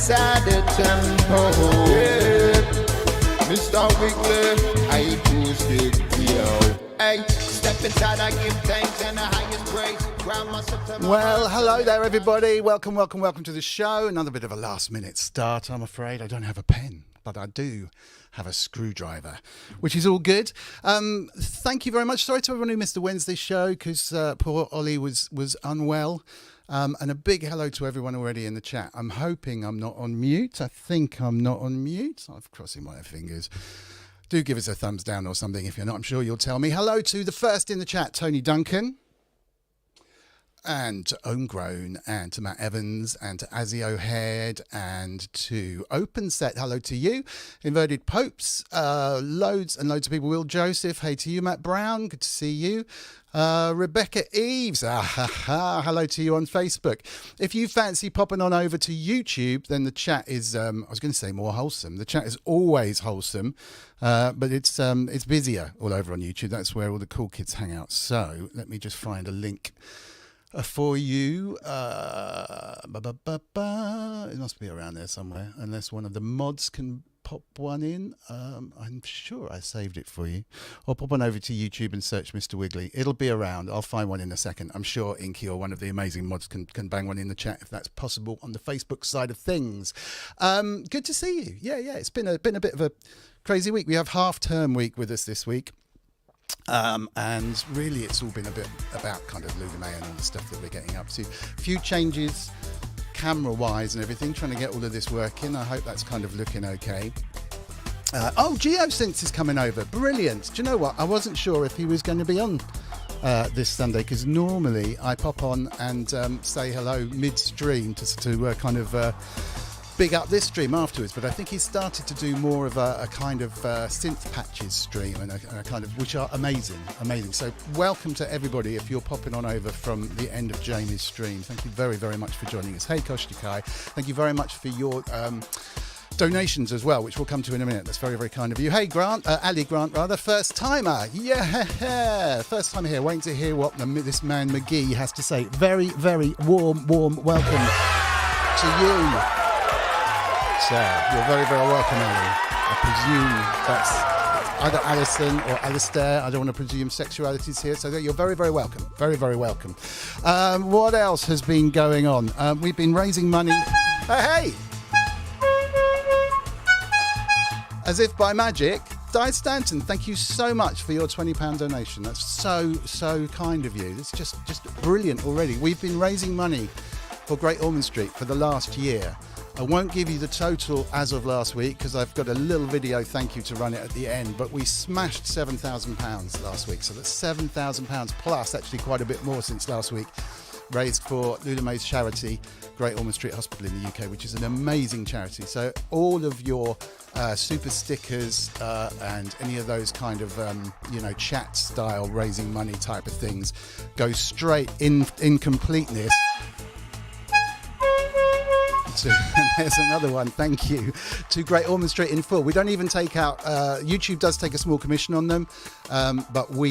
Inside the tempo, yeah. Mr. Wiggly, I boosted, yo. Hey, step inside, I give thanks and the highest praise. Well, hello there, everybody. Welcome to the show. Another bit of a last-minute start, I'm afraid. I don't have a pen, but I do have a screwdriver, which is all good. Thank you very much. Sorry to everyone who missed the Wednesday show because poor Ollie was unwell. And a big hello to everyone already in the chat. I'm hoping I'm not on mute. I think I'm not on mute. I'm crossing my fingers. Do give us a thumbs down or something. If you're not, I'm sure you'll tell me. Hello to the first in the chat, Tony Duncan. And to Homegrown, and to Matt Evans, and to Azzy O'Head, and to Open Set. Hello to you. Inverted Popes, loads and loads of people. Will Joseph, hey to you. Matt Brown, good to see you. Rebecca Eves, hello to you on Facebook. If you fancy popping on over to YouTube, then the chat is, I was going to say more wholesome. The chat is always wholesome, but it's busier all over on YouTube. That's where all the cool kids hang out. So let me just find a link for you. It must be around there somewhere, unless one of the mods can pop one in. I'm sure I saved it for you. Or pop on over to YouTube and search Mr. Wiggly. It'll be around. I'll find one in a second. I'm sure Inky or one of the amazing mods can bang one in the chat if that's possible on the Facebook side of things. Good to see you. Yeah. It's been a bit of a crazy week. We have half-term week with us this week. And really it's all been a bit about kind of Loulamae and all the stuff that we're getting up to. A few changes camera wise and everything, trying to get all of this working. I hope that's kind of looking okay. Geosynth is coming over. Brilliant. Do you know what? I wasn't sure if he was going to be on this Sunday, because normally I pop on and say hello midstream to kind of big up this stream afterwards, but I think he's started to do more of a kind of synth patches stream and a kind of, which are amazing. So welcome to everybody if you're popping on over from the end of Jamie's stream. Thank you very, very much for joining us. Hey Koshtikai, thank you very much for your donations as well, which we'll come to in a minute. That's very, very kind of you. Hey Grant, Ali Grant rather, first timer. Yeah, first time here, waiting to hear what this man McGHEE has to say. Very, very warm welcome to you. So you're very, very welcome, Ali. I presume that's either Alison or Alistair. I don't want to presume sexualities here, so you're very, very welcome. Very, very welcome. What else has been going on? We've been raising money. Hey! As if by magic, Di Stanton, thank you so much for your £20 donation. That's so kind of you. It's just brilliant already. We've been raising money for Great Ormond Street for the last year. I won't give you the total as of last week because I've got a little video thank you to run it at the end, but we smashed £7,000 last week. So that's £7,000 plus actually quite a bit more since last week, raised for Loulamae's charity, Great Ormond Street Hospital in the UK, which is an amazing charity. So all of your super stickers and any of those kind of, chat style raising money type of things go straight in completeness. There's another one, thank you, to Great Ormond Street in full. We don't even take out, YouTube does take a small commission on them, but we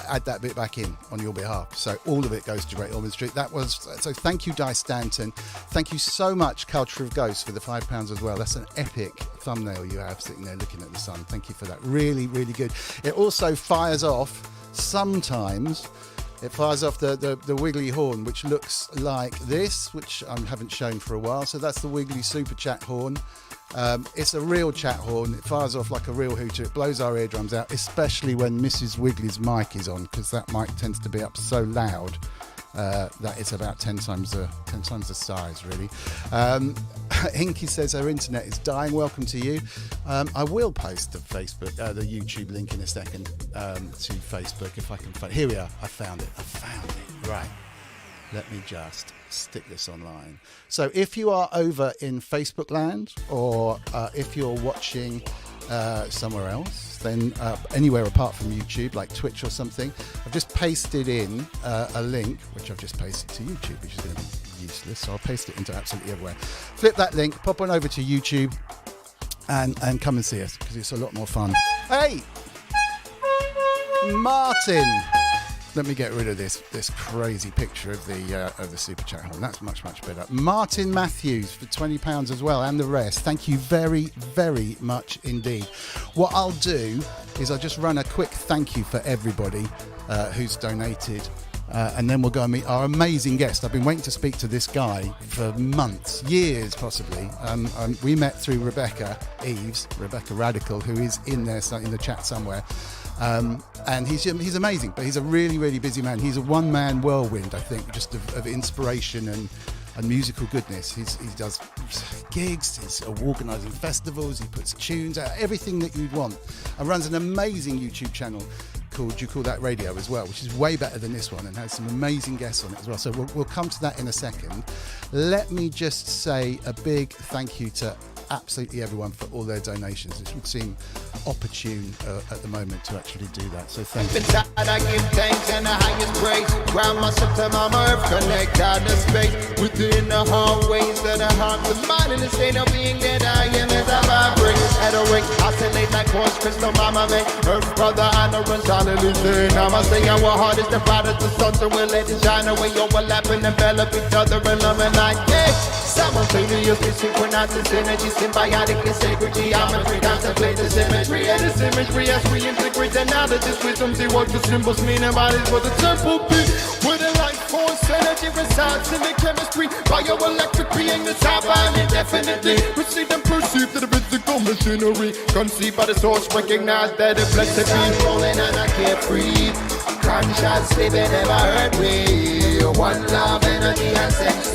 add that bit back in on your behalf. So all of it goes to Great Ormond Street. So thank you, Di Stanton. Thank you so much, Culture of Ghosts, for the £5 as well. That's an epic thumbnail you have sitting there looking at the sun. Thank you for that. Really, really good. It also fires off sometimes. It fires off the wiggly horn, which looks like this, which I haven't shown for a while. So that's the wiggly super chat horn. It's a real chat horn. It fires off like a real hooter. It blows our eardrums out, especially when Mrs. Wiggly's mic is on, because that mic tends to be up so loud that it's about 10 times the size, really. Inky says her internet is dying. Welcome to you. I will post the YouTube link in a second to Facebook if I can find. Here we are. I found it. Right. Let me just stick this online. So if you are over in Facebook land, or if you're watching somewhere else, then anywhere apart from YouTube, like Twitch or something, I've just pasted in a link, which I've just pasted to YouTube, which is going to be useless, so I'll paste it into absolutely everywhere. Flip that link, pop on over to YouTube, and come and see us, because it's a lot more fun. Hey, Martin. Let me get rid of this crazy picture of the super chat hole. That's much better. Martin Matthews for £20 as well, and the rest. Thank you very, very much indeed. What I'll do is I'll just run a quick thank you for everybody who's donated, and then we'll go and meet our amazing guest. I've been waiting to speak to this guy for months, years possibly. We met through Rebecca Radical, who is in there in the chat somewhere. And he's amazing, but he's a really, really busy man. He's a one-man whirlwind, I think, just of inspiration and musical goodness. He does gigs, he's organising festivals, he puts tunes out, everything that you'd want, and runs an amazing YouTube channel called Do You Call That Radio as well, which is way better than this one and has some amazing guests on it as well. So we'll come to that in a second. Let me just say a big thank you to absolutely everyone for all their donations. It would seem opportune at the moment to actually do that, so thank you. Inside I give thanks and the highest praise. Ground myself to my earth, connect out the space within the hallways of the heart. The mind in the state of being that I am as I vibrate. At a ring, oscillate like quartz crystal, mama man. Earth brother, I know run solidly saying I'ma say our heart is the brightest the sun, so we'll let it shine away, overlap and envelop each other and love and like yeah. Simultaneously synchronized this energy, symbiotically sacred geometry, contemplate the symmetry and this imagery as we integrate the knowledge, this wisdom, see what the symbols mean and bodies for the temple be. Where the life force energy resides in the chemistry, bioelectric being the top and indefinitely receive and perceive to the physical machinery, conceived by the source, recognize that it blessed be rolling and I can't breathe. Conscious living never hurt me. One love, energy and sense.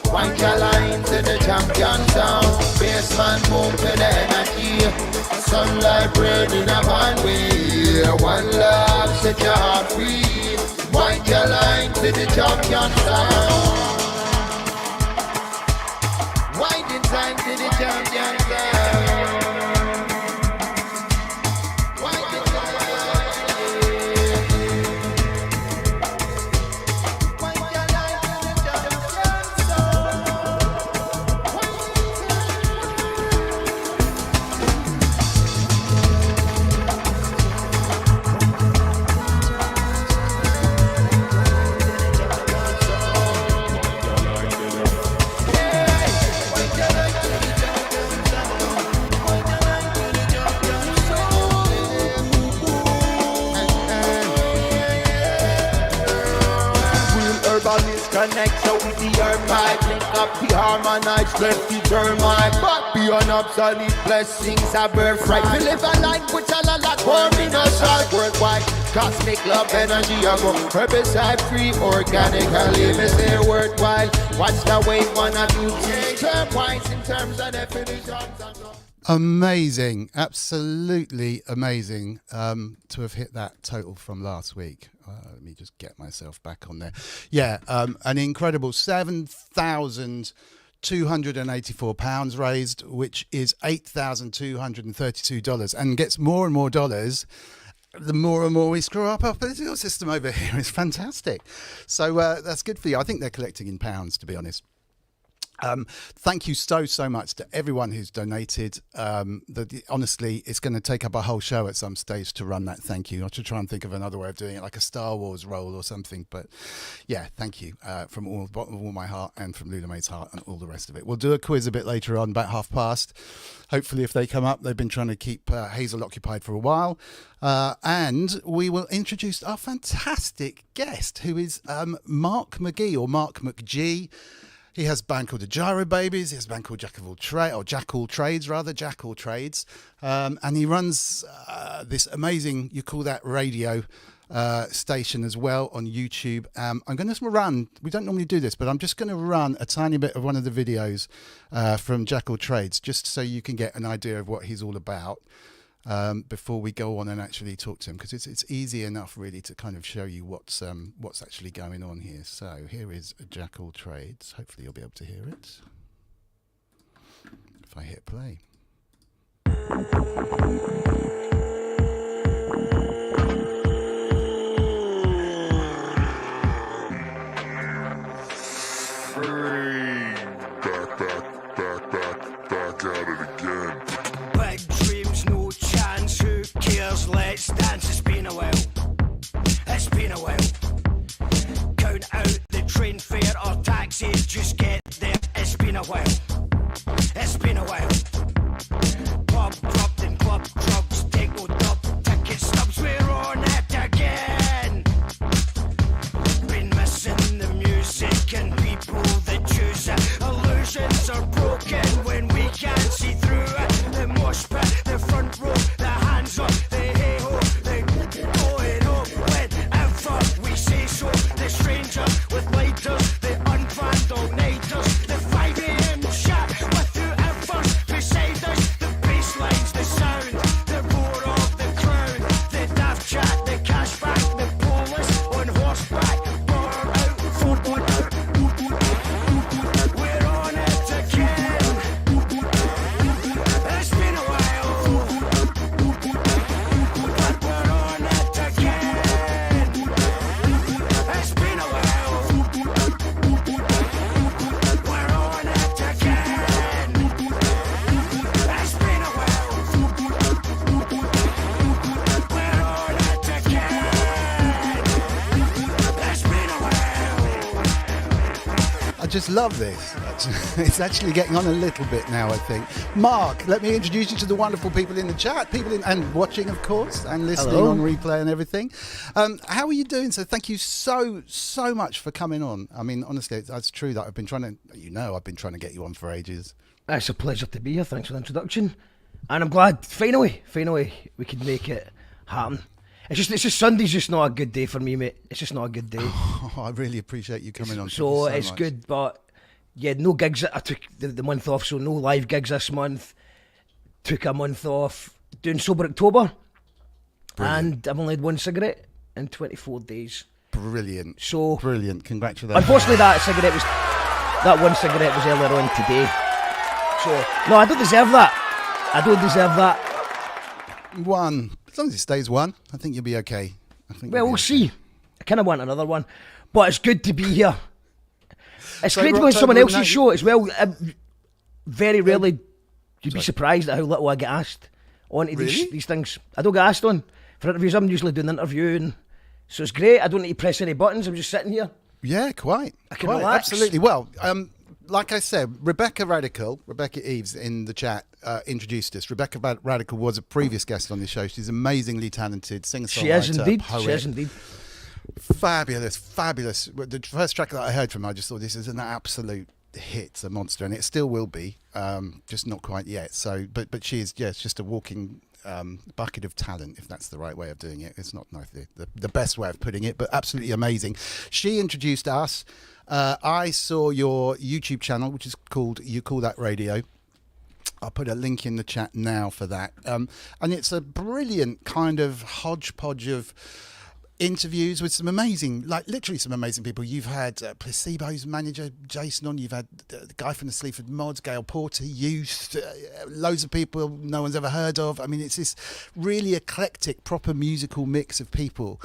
One line to the champion sound. Baseman move to the energy. Sunlight burning up one way. One love, set your heart free. One line to the champion sound. Winding time to the champion sound. Connect so with the earth pipe, link up the harmonized, left the termite. But beyond obsolete blessings, a birthright. We live a life which a lot warming us out worldwide. Cosmic love energy, I go herbicide free, organically, we say worthwhile. Watch the way one of you take turn-wise in terms of definitions. Amazing, absolutely amazing to have hit that total from last week. Let me just get myself back on there. Yeah, an incredible £7,284 raised, which is $8,232, and gets more and more dollars the more and more we screw up our political system over here. It's fantastic. So that's good for you. I think they're collecting in pounds, to be honest. Thank you so much to everyone who's donated. Honestly, it's going to take up a whole show at some stage to run that thank you. I should try and think of another way of doing it, like a Star Wars roll or something. But yeah, thank you from all the bottom of all my heart and from Loulamae's heart and all the rest of it. We'll do a quiz a bit later on, about past. Hopefully, if they come up, they've been trying to keep Hazel occupied for a while. And we will introduce our fantastic guest, who is Mark McGHEE, or Mark McGHEE. He has a band called the Gyro Babies. He has a band called Jackal Trades, and he runs this amazing, you call that radio station as well on YouTube. I'm going to run, we don't normally do this, but I'm just going to run a tiny bit of one of the videos from Jackal Trades, just so you can get an idea of what he's all about. Before we go on and actually talk to him, because it's easy enough really to kind of show you what's actually going on here. So here is Jackal Trades. Hopefully you'll be able to hear it if I hit play. back at it again. Big dreams, no chance, who cares? Let's dance. It's been a while. It's been a while. Count out the train fare or taxi, just get there. It's been a while. It's been a while. Pub dropped in club drugs, take no dub, ticket stubs, we're on it again. Been missing the music and people that choose it. Illusions are broken when we can't see through it. The mosh pit, the front row, the hands up, the hey-ho, the going up whenever we say so. The stranger with lighters, the unplanned all-nighters, the 5 a.m. chat with whoever's beside us. The bass lines, the sound, the roar of the crowd, the daft chat, the cashback, the police on horseback, bar out, Ford on out. We're on it again. It's been a while, but we're on it again. It's been a while, we're on it again. It's been a while, we're on it again. It's been a while. I just love this. It's actually getting on a little bit now, I think. Mark, let me introduce you to the wonderful people in the chat, and watching, of course, and listening Hello. on replay and everything. How are you doing? So thank you so much for coming on. I mean, honestly, it's true that I've been trying to get you on for ages. It's a pleasure to be here. Thanks for the introduction. And I'm glad, finally, we could make it happen. It's just Sunday's just not a good day for me, mate. It's just not a good day. Oh, I really appreciate you coming on. So Thank you it's much. good, but yeah, no gigs. I took the month off, so no live gigs this month. Took a month off doing Sober October. Brilliant. And I've only had one cigarette in 24 days. Brilliant. So Brilliant. Congratulations. unfortunately, that one cigarette was earlier on today. So no, I don't deserve that. One. As long as it stays one, I think you'll be okay. Well, we'll see. I kind of want another one, but it's good to be here. It's So great to we're go on someone October else's 9th. show as well. Very rarely you'd be surprised at how little I get asked on Really? these things. I don't get asked on for interviews. I'm usually doing an interview, and so it's great. I don't need to press any buttons. I'm just sitting here. Yeah, quite. I can Quite, relax. absolutely. Well, like I said, Rebecca Eves in the chat introduced us. Rebecca Radical was a previous guest on the show. She's amazingly talented, singer-songwriter, She is indeed. poet. She is indeed. Fabulous. The first track that I heard from her, I just thought this is an absolute hit, a monster, and it still will be, just not quite yet. So, but she is, it's just a walking bucket of talent, if that's the right way of doing it. It's not like the best way of putting it, but absolutely amazing. She introduced us. I saw your YouTube channel, which is called You Call That Radio. I'll put a link in the chat now for that. And it's a brilliant kind of hodgepodge of interviews with some amazing, literally some amazing people. You've had Placebo's manager, Jason, on. You've had the guy from the Sleaford Mods, Gail Porter, Youth, loads of people no one's ever heard of. I mean, it's this really eclectic, proper musical mix of people.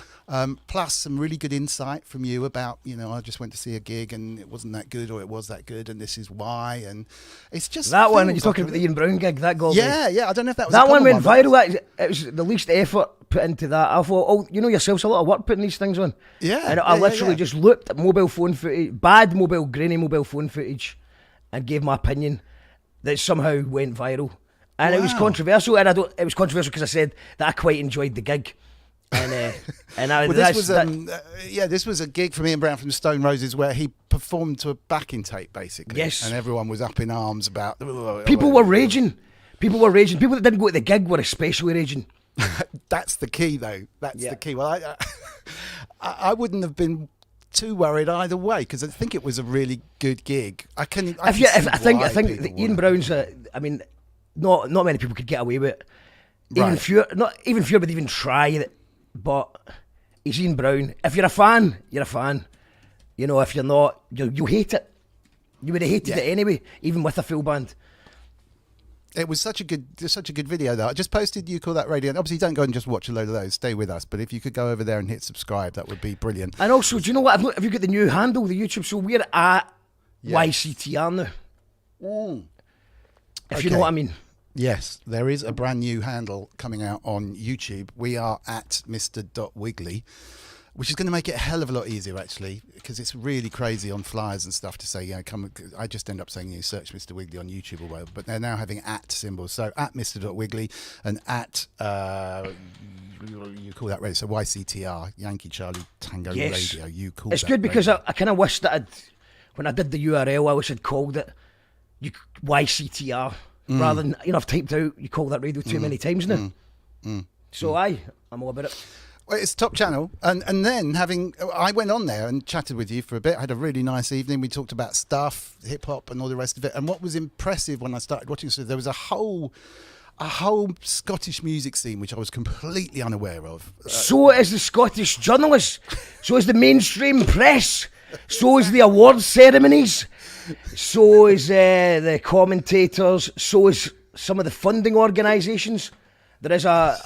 Plus some really good insight from you about, I just went to see a gig and it wasn't that good, or it was that good, and this is why. And it's just That one, and you're talking about the Ian Brown gig, that got me. Yeah, I don't know if that was That a one common went viral. It was the least effort put into that. I thought, yourself's a lot of work putting these things on. Yeah, And I yeah, literally yeah. just looked at mobile phone footage, grainy mobile phone footage, and gave my opinion that somehow went viral. And it was Wow. controversial, and it was controversial because I said that I quite enjoyed the gig. And this was a gig from Ian Brown from Stone Roses where he performed to a backing tape, basically. Yes. And everyone was up in arms about. people were raging. People that didn't go to the gig were especially raging. That's the key, though. That's Yeah. the key. Well, I wouldn't have been too worried either way, because I think it was a really good gig. I think I think that Ian Brown's. Not many people could get away with it. Right. Not even fewer would even try it. But he's Ian Brown. If you're a fan, you're a fan. If you're not, you hate it. You would have hated it anyway, even with a full band. It was such a good video, though. I just posted You Call That Radio. And obviously, don't go and just watch a load of those. Stay with us. But if you could go over there and hit subscribe, that would be brilliant. And also, do you know what? Have you got the new handle, the YouTube? So we're at YCTR now. if you know what I mean. Yes, there is a brand new handle coming out on YouTube. We are at Mr.Wiggly, which is going to make it a hell of a lot easier, actually, because it's really crazy on flyers and stuff to say, come. I just end up saying, search Mr. Wiggly on YouTube or whatever, but they're now having at symbols. So at Mr.Wiggly and at, you call that radio, so YCTR, Yankee Charlie Tango Radio, you call that. It's good because I kind of wish that when I did the URL, I wish I'd called it YCTR. Rather than, I've typed out, you call that radio too many times now. So I'm all about it. Well, it's top channel. And then I went on there and chatted with you for a bit. I had a really nice evening. We talked about stuff, hip hop and all the rest of it. And what was impressive when I started watching, so there was a whole Scottish music scene which I was completely unaware of. So is the Scottish journalists. So is the mainstream press. So is the awards ceremonies. So is the commentators. So is some of the funding organisations. There is a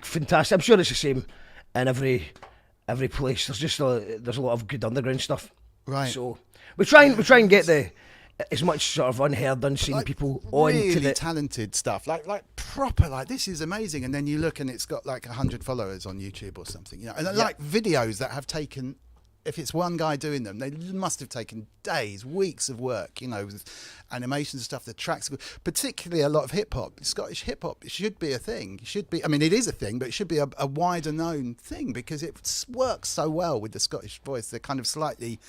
fantastic. I'm sure it's the same in every place. There's a lot of good underground stuff. Right. So we try and get as much sort of unheard, unseen people on really to the talented stuff, like proper, like this is amazing. And then you look and it's got like 100 followers on YouTube or something, and like videos that have taken. If it's one guy doing them, they must have taken days, weeks of work, with animations and stuff, the tracks, particularly a lot of hip-hop. Scottish hip-hop, it should be a thing. It should be, it is a thing, but it should be a wider known thing because it works so well with the Scottish voice. They're kind of slightly,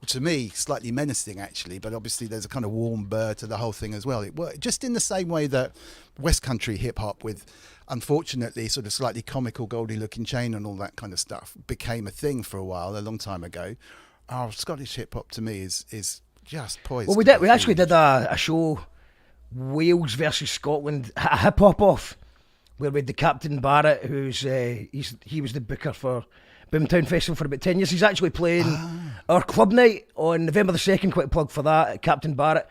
to me, slightly menacing actually, but obviously there's a kind of warm burr to the whole thing as well. It worked just in the same way that West Country hip-hop with, unfortunately, sort of slightly comical Goldie looking chain and all that kind of stuff became a thing for a while, a long time ago. Our Scottish hip hop to me is just poised. Well, we actually did a show, Wales versus Scotland, a hip hop off, where we had the Captain Barrett, who's he was the booker for Boomtown Festival for about 10 years. He's actually playing our club night on November the 2nd. Quick plug for that. Captain Barrett.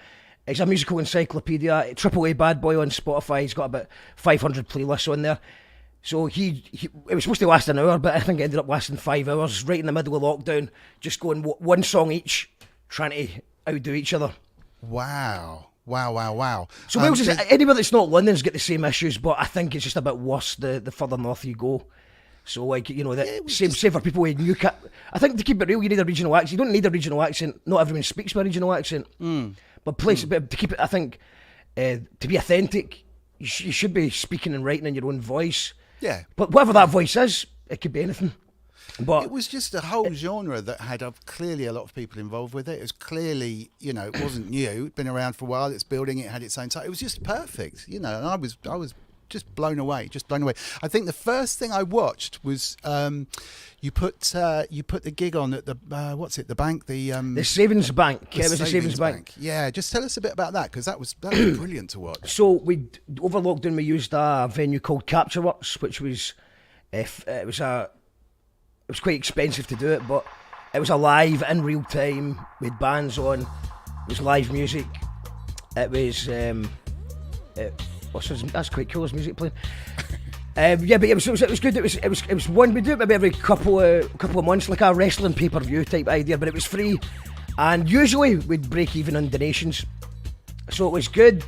It's a musical encyclopedia, AAA bad boy on Spotify. He's got about 500 playlists on there. So it was supposed to last an hour, but I think it ended up lasting 5 hours, right in the middle of lockdown, just going one song each, trying to outdo each other. Wow. So Wales is, anywhere that's not London's got the same issues, but I think it's just a bit worse the further north you go. So same for people with Newcastle. I think to keep it real, you need a regional accent. You don't need a regional accent. Not everyone speaks with a regional accent. But but to keep it, I think, to be authentic, you should be speaking and writing in your own voice. Yeah. But whatever that voice is, it could be anything. But it was just a whole genre that had clearly a lot of people involved with it. It was clearly, it wasn't new. It'd been around for a while. It's building. It had its own time. It was just perfect, and I was just blown away. I think the first thing I watched was you put the gig on at the the bank, the Savings Bank. Yeah, it was the Savings Bank. Yeah, just tell us a bit about that because that was brilliant to watch. So over lockdown we used a venue called Capture Works, which was it was quite expensive to do it, but it was a live in real time with bands on. It was live music. It was that's quite cool. There's music playing. Yeah, but it was good. It was one we do it maybe every couple of months, like a wrestling pay-per-view type idea. But it was free, and usually we'd break even on donations, so it was good.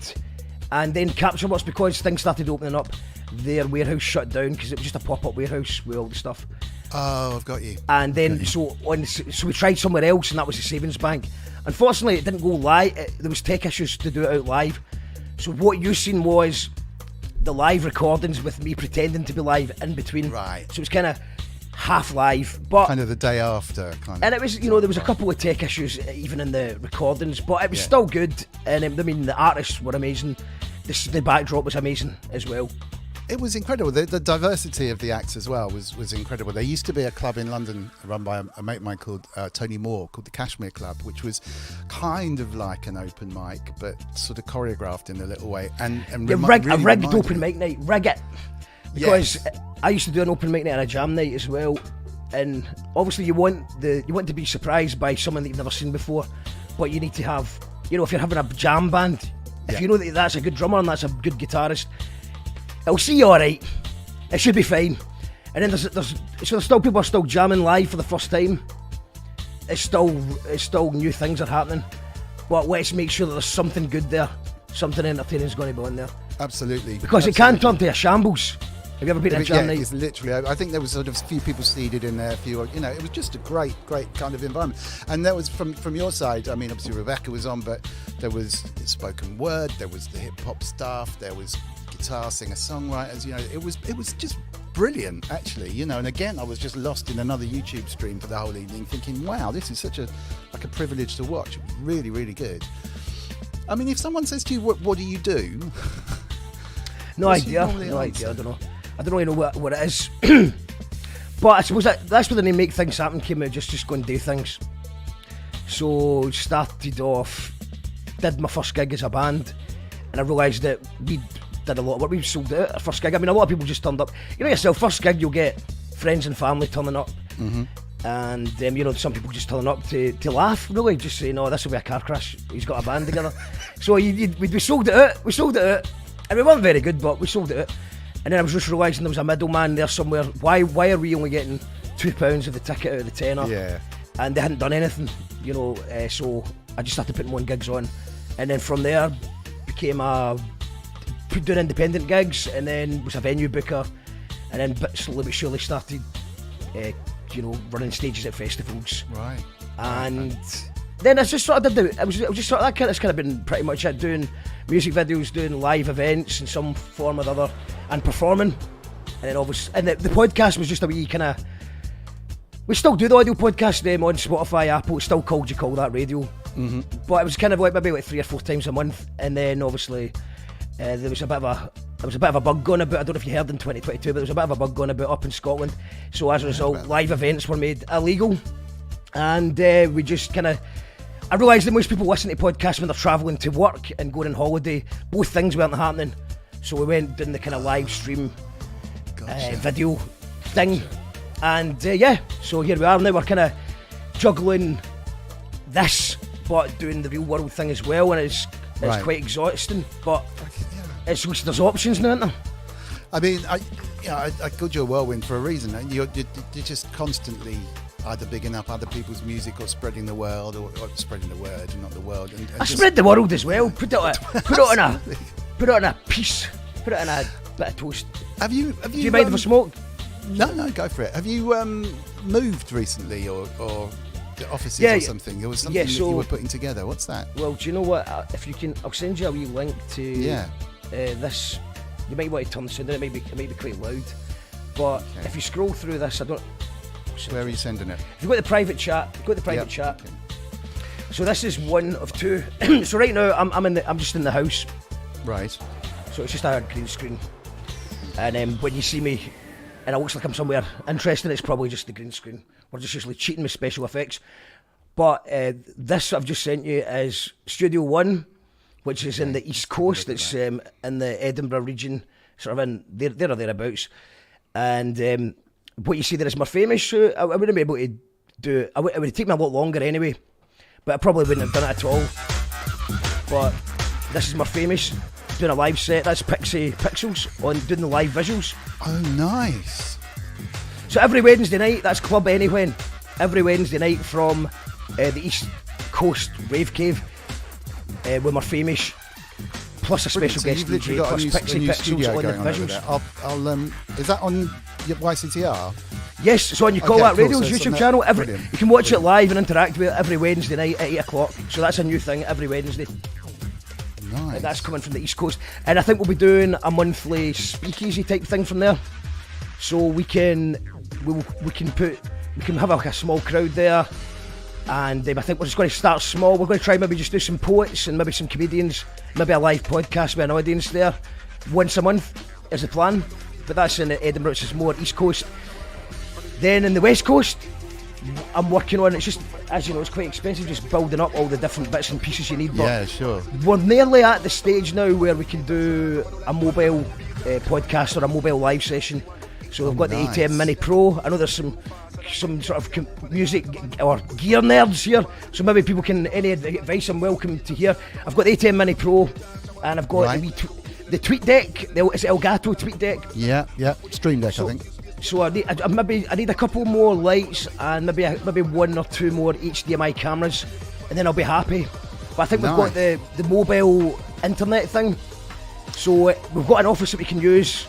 And then Capture Works, because things started opening up, their warehouse shut down because it was just a pop-up warehouse with all the stuff. Oh, I've got you. And then so we tried somewhere else, and that was the Savings Bank. Unfortunately, it didn't go live. There was tech issues to do it out live. So what you seen was the live recordings with me pretending to be live in between. Right. So it was kind of half live, but kind of the day after, kind of. And it was, there was a couple of tech issues even in the recordings, but it was still good. And the artists were amazing. The backdrop was amazing as well. It was incredible. The diversity of the acts as well was incredible. There used to be a club in London run by a mate of mine called Tony Moore, called the Kashmir Club, which was kind of like an open mic, but sort of choreographed in a little way. And a rigged open mic night. Rig it. Because I used to do an open mic night and a jam night as well. And obviously you want to be surprised by someone that you've never seen before, but you need to have, if you're having a jam band, if you know that that's a good drummer and that's a good guitarist, it'll see you alright. It should be fine. And then there's still people are still jamming live for the first time. It's still new things are happening. But let's make sure that there's something good there. something entertaining's going to be on there. Absolutely. Because it can turn to a shambles. Have you ever been to a Yeah, jam night? it's literally. I think there was sort of a few people seated in there. It was just a great kind of environment. And that was from your side. I mean, obviously Rebecca was on, but there was spoken word, there was the hip hop stuff, there was guitar singer songwriters. It was just brilliant, actually. And again, I was just lost in another YouTube stream for the whole evening, thinking, wow, this is such a privilege to watch. It was really, really good. I mean, if someone says to you, what do you do? No idea. I don't really know what it is. But I suppose that's where the name Make Things Happen came out, just go and do things. So started off, did my first gig as a band, and I realised that we did a lot of work. We sold out our first gig. I mean, a lot of people just turned up. Yourself, first gig you'll get friends and family turning up. Mm-hmm. And some people just turn up to laugh, really, just saying, "Oh, this will be a car crash. He's got a band together." So we sold it out, and we weren't very good, but we sold it out. And then I was just realising there was a middleman there somewhere. Why are we only getting £2 of the ticket out of the tenner? Yeah. And they hadn't done anything, so I just started putting more gigs on, and then from there became doing independent gigs, and then was a venue booker, and then slowly but surely started running stages at festivals. Right. And then I just sort of did that's kind of been pretty much it, doing music videos, doing live events in some form or other, and performing. And then the podcast was just a wee kind of, we still do the audio podcast on Spotify, Apple. It's still called You Call That Radio. Mm-hmm. But it was kind of maybe 3 or 4 times a month. And then obviously there was a bit of a bug going about. I don't know if you heard in 2022, but there was a bit of a bug going about up in Scotland. So as a result, live events were made illegal. And we just kind of, I realised that most people listen to podcasts when they're travelling to work and going on holiday. Both things weren't happening. So we went doing the kind of live stream video thing. And so here we are now. We're kind of juggling this, but doing the real world thing as well. And it's quite exhausting, but at least there's options now, isn't there? I mean, I called you a whirlwind for a reason. You're just constantly either bigging up other people's music or spreading the world, or spreading the word, not the world. And I spread the world as well. Put it on a piece. Put it on a bit of toast. Have you? Do you mind if I smoke? No, go for it. Have you moved recently, or offices or something? There was something that you were putting together. What's that? Well, do you know what? If you can, I'll send you a wee link to this. You might want to turn this down. It might be quite loud. But if you scroll through this, I don't. Where are you sending it? If you go to the private chat, chat. Okay. So this is one of two. So right now I'm just in the house. Right. So it's just a green screen. And when you see me and it looks like I'm somewhere interesting, it's probably just the green screen. We're just usually cheating with special effects. But this I've just sent you is Studio 1, which is in the East Coast. It's in the Edinburgh region, sort of in there or thereabouts. And what you see there is my famous shoot. I wouldn't be able to do it. It would take me a lot longer anyway, but I probably wouldn't have done it at all. But this is my famous doing a live set. That's Pixels on doing the live visuals. Oh, nice. So every Wednesday night, that's Club Anywhen. Every Wednesday night from the East Coast Rave Cave with my famous, plus a special guest DJ, plus Pixels on the visuals. Is that on YCTR? Yes, it's on You Call That Radio's YouTube channel. You can watch it live and interact with it every Wednesday night at 8 o'clock. So that's a new thing every Wednesday. Nice. And that's coming from the East Coast. And I think we'll be doing a monthly speakeasy type thing from there. So we can have like a small crowd there. And I think we're just going to start small. We're going to try maybe just do some poets and maybe some comedians, maybe a live podcast with an audience there once a month is the plan. But that's in Edinburgh, which is more East Coast. Then in the West Coast, I'm working on, it's just, as you know, it's quite expensive just building up all the different bits and pieces you need. But yeah, sure. We're nearly at the stage now where we can do a mobile podcast or a mobile live session. So we've got the ATM Mini Pro. I know there's some sort of music or gear nerds here, so maybe people can, any advice I'm welcome to hear. I've got the ATM Mini Pro, and I've got the Tweet Deck. Is it Elgato Tweet Deck? Yeah. Stream Deck, I think. So I need a couple more lights and maybe 1 or 2 more HDMI cameras, and then I'll be happy. But I think we've got the mobile internet thing. So we've got an office that we can use.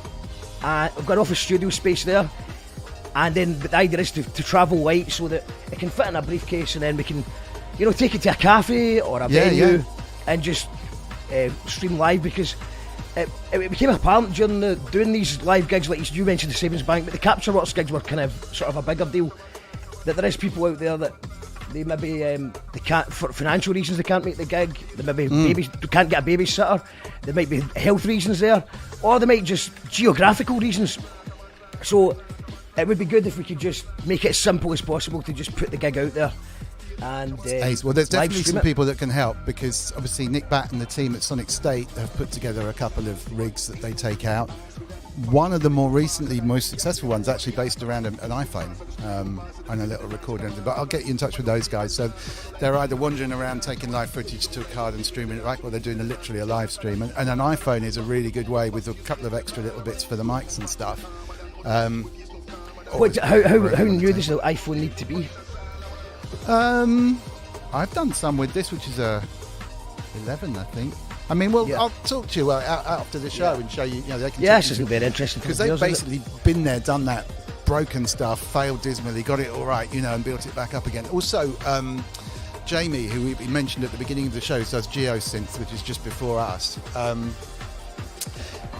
We've got an office studio space there. And then the idea is to travel light so that it can fit in a briefcase, and then we can, take it to a cafe or a venue and just stream live, because it became apparent during doing these live gigs, like you mentioned the Savings Bank, but the Capture Works gigs were kind of sort of a bigger deal, that there is people out there that they maybe they can't, for financial reasons, they can't make the gig. They maybe can't get a babysitter. There might be health reasons there, or they might just geographical reasons. So it would be good if we could just make it as simple as possible to just put the gig out there. And well, there's definitely some people that can help, because obviously Nick Batt and the team at Sonic State have put together a couple of rigs that they take out. One of the more recently most successful ones actually based around an iPhone and a little recorder, but I'll get you in touch with those guys. So they're either wandering around taking live footage to a card and streaming it back, or they're doing literally a live stream, and an iPhone is a really good way, with a couple of extra little bits for the mics and stuff. How new does the iPhone need to be? I've done some with this, which is a 11, I think. I mean, I'll talk to you after the show and show you. They can. This isn't very interesting, because they've basically been there, done that, broken stuff, failed dismally, got it all right, and built it back up again. Also, Jamie, who we mentioned at the beginning of the show, does Geosynth, which is just before us.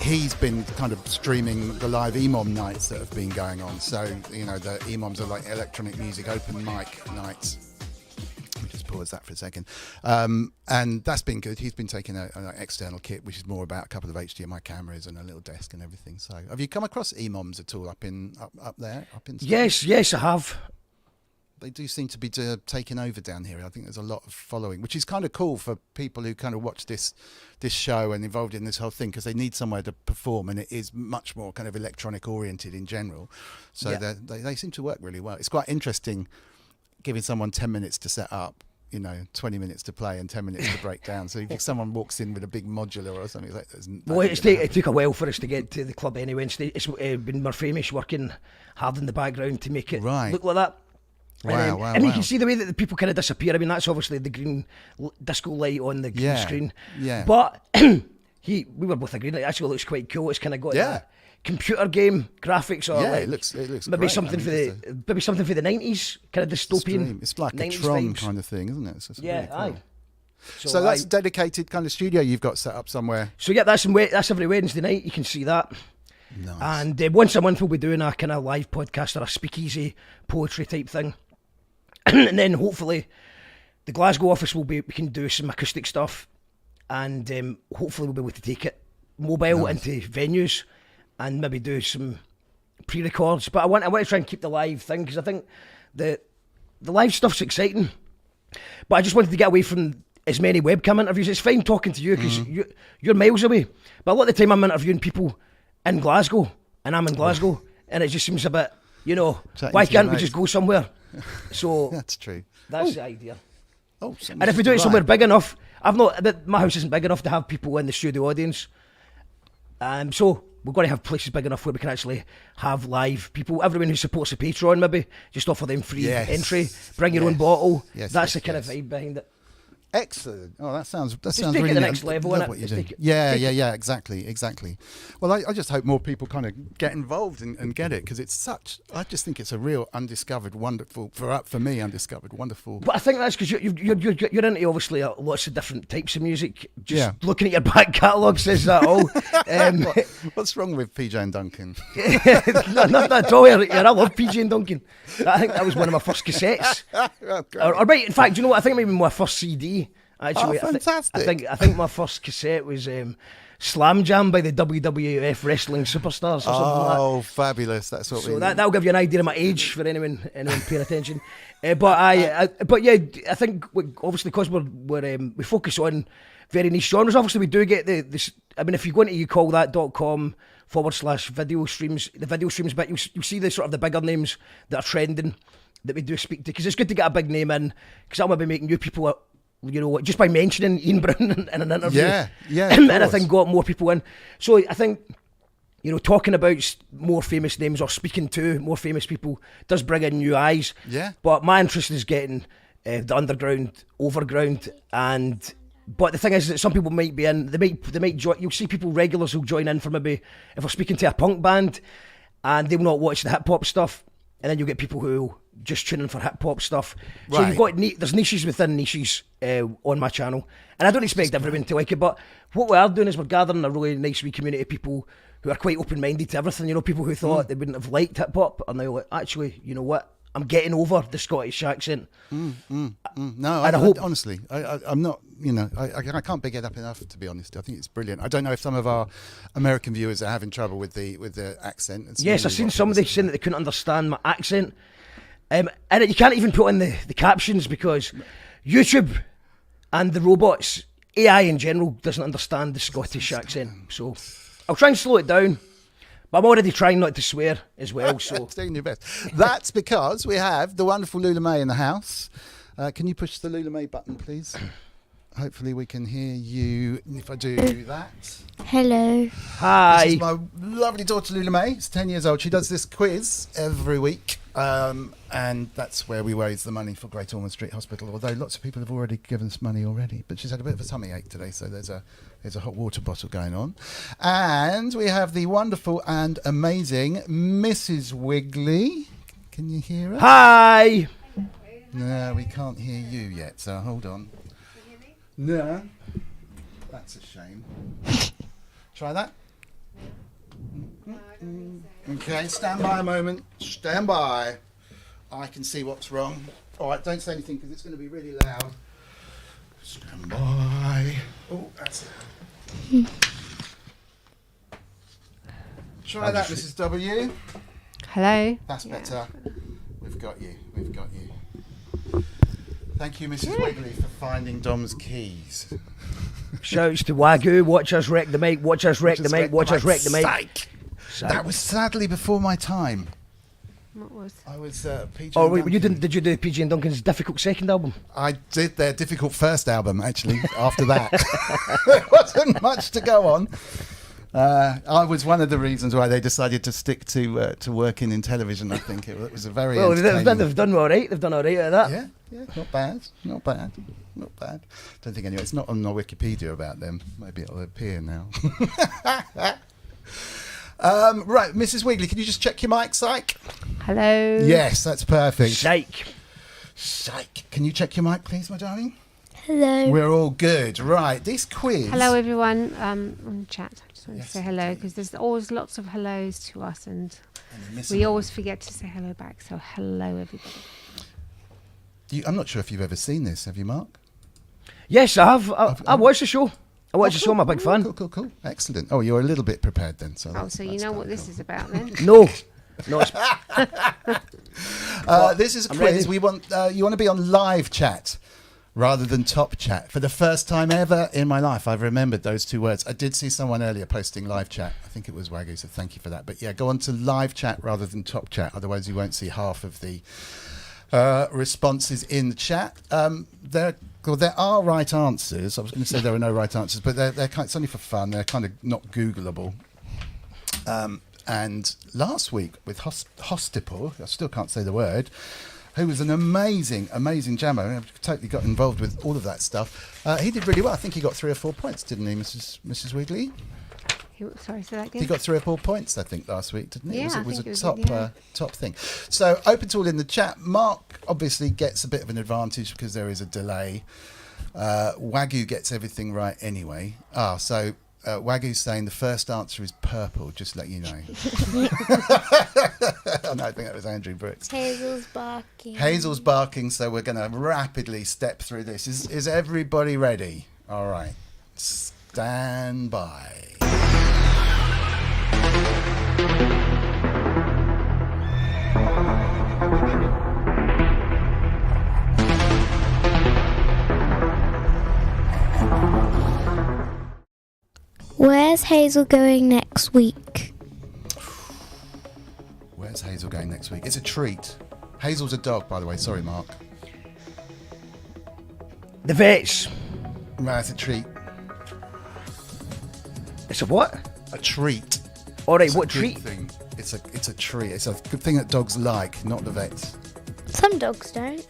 He's been kind of streaming the live EMOM nights that have been going on. So, the EMOMs are like electronic music open mic nights. Let me just pause that for a second. And that's been good. He's been taking an external kit, which is more about a couple of HDMI cameras and a little desk and everything. So, have you come across EMOMs at all up there? Yes, I have. They do seem to be taking over down here. I think there's a lot of following, which is kind of cool for people who kind of watch this show and involved in this whole thing, because they need somewhere to perform, and it is much more kind of electronic oriented in general. So they seem to work really well. It's quite interesting giving someone 10 minutes to set up, 20 minutes to play and 10 minutes to break down. So if someone walks in with a big modular or something, it took a while for us to get to the club anyway. It's been more famous working hard in the background to make it look like that. Wow, and you can see the way that the people kind of disappear. I mean, that's obviously the green disco light on the green screen. Yeah. But we were both agreeing that it actually looks quite cool. It's kind of got a computer game graphics, or it looks maybe great. something for the 90s, kind of dystopian. It's like a Tron kind of thing, isn't it? It's really cool. Aye. So that's a dedicated kind of studio you've got set up somewhere. So that's every Wednesday night. You can see that. Nice. And once a month we'll be doing a kind of live podcast or a speakeasy poetry type thing. And then hopefully the Glasgow office we can do some acoustic stuff, and hopefully we'll be able to take it mobile into venues and maybe do some pre-records. But I want to try and keep the live thing, because I think the live stuff's exciting. But I just wanted to get away from as many webcam interviews. It's fine talking to you because you're miles away, but a lot of the time I'm interviewing people in Glasgow, and I'm in Glasgow, and it just seems a bit, why can't we just go somewhere? So that's true. That's the idea. And if we do it somewhere big enough, my house isn't big enough to have people in the studio audience. So we've got to have places big enough where we can actually have live people. Everyone who supports the Patreon, maybe just offer them free entry. Bring your own bottle. That's the kind of vibe behind it. Excellent. Oh, that sounds take really it to the next level. Love what you're doing. Yeah, exactly. Well, I just hope more people kind of get involved and get it, because I just think it's a real undiscovered, wonderful, for me, undiscovered, wonderful. But I think that's because you're into obviously lots of different types of music. Just looking at your back catalogue says that all. What's wrong with PJ and Duncan? Nothing at all. I love PJ and Duncan. I think that was one of my first cassettes. Or right, in fact, do you know what? I think maybe my first CD. Actually, fantastic! I think my first cassette was Slam Jam by the WWF Wrestling Superstars or something like that. Oh, fabulous! That's what we need. That'll give you an idea of my age for anyone paying attention. I think obviously because we focus on very niche genres. Obviously, we do get this. I mean, if you go into youcallthat.com/video streams, the video streams bit, you'll see the sort of the bigger names that are trending that we do speak to, because it's good to get a big name in, because that'll maybe make new people, just by mentioning Ian Brown in an interview. Yeah. And I think got more people in. So I think, talking about more famous names or speaking to more famous people does bring in new eyes. Yeah. But my interest is getting the underground, overground, and But the thing is that some people might be in. They might join. You'll see people regulars who'll join in for maybe if we're speaking to a punk band, and they'll not watch the hip hop stuff, and then you'll get people who just tune in for hip hop stuff. So Right. you've got there's niches within niches on my channel, and I don't expect everyone to like it. But what we are doing is we're gathering a really nice wee community of people who are quite open minded to everything. You know, people who thought they wouldn't have liked hip hop, and they're like, actually, you know what? I'm getting over the Scottish accent. No, And I I hope- honestly, I'm not. You know, I can't big it up enough. To be honest, I think it's brilliant. I don't know if some of our American viewers are having trouble with the accent. It's Yes, really I've seen what somebody people saying that they couldn't understand my accent. And you can't even put in the captions because YouTube and the robots, AI in general, doesn't understand the Scottish accent. So I'll try and slow it down. But I'm already trying not to swear as well. So doing your best. That's because we have the wonderful Loulamae in the house. Can you push the Loulamae button, please? Hopefully we can hear you if I do that. Hello. This hi. is my lovely daughter Loulamae. She's 10 years old. She does this quiz every week. And that's where we raise the money for Great Ormond Street Hospital. Although lots of people have already given us money already. But she's had a bit of a tummy ache today, so there's a hot water bottle going on. And we have the wonderful and amazing Mrs. Wiggly. Can you hear her? Hi. No, we can't hear you yet, so hold on. No. That's a shame. Try that. Okay, stand by a moment. Stand by. I can see what's wrong. All right, don't say anything because it's going to be really loud. Stand by. Oh, that's it. Try that, Mrs. W. Hello. That's better. We've got you. We've got you. Thank you, Mrs. Wiggly, for finding Dom's keys. Shouts to Wagyu. Watch us wreck the mic. Watch us wreck the mic. Watch us wreck the mic. Psych. That was sadly before my time. What was? I was PJ. Oh, wait, Duncan. you didn't? Did you do PG and Duncan's difficult second album? I did their difficult first album, actually, after that. There wasn't much to go on. I was one of the reasons why they decided to stick to working in television, I think. It was a very Well, entertaining... they've done all right. They've done all right at that. Yeah, not bad. Not bad. Don't think anyway. It's not on my Wikipedia about them. Maybe it'll appear now. Right, Mrs. Wiggly, can you just check your mic, Psych? Hello. Yes, that's perfect. Psych. Psych. Can you check your mic, please, my darling? Hello. We're all good. Right, this quiz... Hello, everyone. On the chat, I just want Yes, to say hello because there's always lots of hellos to us, and And you're we always forget to say hello back. So hello, everybody. I'm not sure if you've ever seen this. Have you, Mark? Yes, I have. I watched the show. I watched the show. I'm a big fan. Cool. Excellent. Oh, you're a little bit prepared then. So Oh, that's- so you that's know quite what this cool. is about then? No, it's This is a I'm quiz. ready. We want you want to be on live chat rather than top chat. For the first time ever in my life, I've remembered those two words. I did see someone earlier posting live chat. I think it was Wagyu, so thank you for that. But yeah, go on to live chat rather than top chat. Otherwise, you won't see half of the responses in the chat. There are right answers. I was going to say there are no right answers, but they're kind, it's only for fun. They're kind of not Googleable. And last week with Hostipor, I still can't say the word, who was an amazing jammer. I totally got involved with all of that stuff. He did really well. I think he got 3 or 4 points, didn't he, Mrs. Wiggly? Sorry, say that again. He got 3 or 4 points, I think, last week, didn't he? Yeah, I it was think a it was, top yeah. top thing. So open to all in the chat. Mark obviously gets a bit of an advantage because there is a delay. Wagyu gets everything right anyway. So Wagyu's saying the first answer is purple, just to let you know. Oh, no, I think that was Andrew Brooks. Hazel's barking. Hazel's barking, so we're going to rapidly step through this. Is everybody ready? All right. Stand by. Where's Hazel going next week? Where's Hazel going next week? It's a treat. Hazel's a dog, by the way. Sorry, Mark. the vets. No, it's a treat. It's a what? A treat. All right, It's a what good treat? thing. It's a treat. It's a good thing that dogs like, not the vets. Some dogs don't.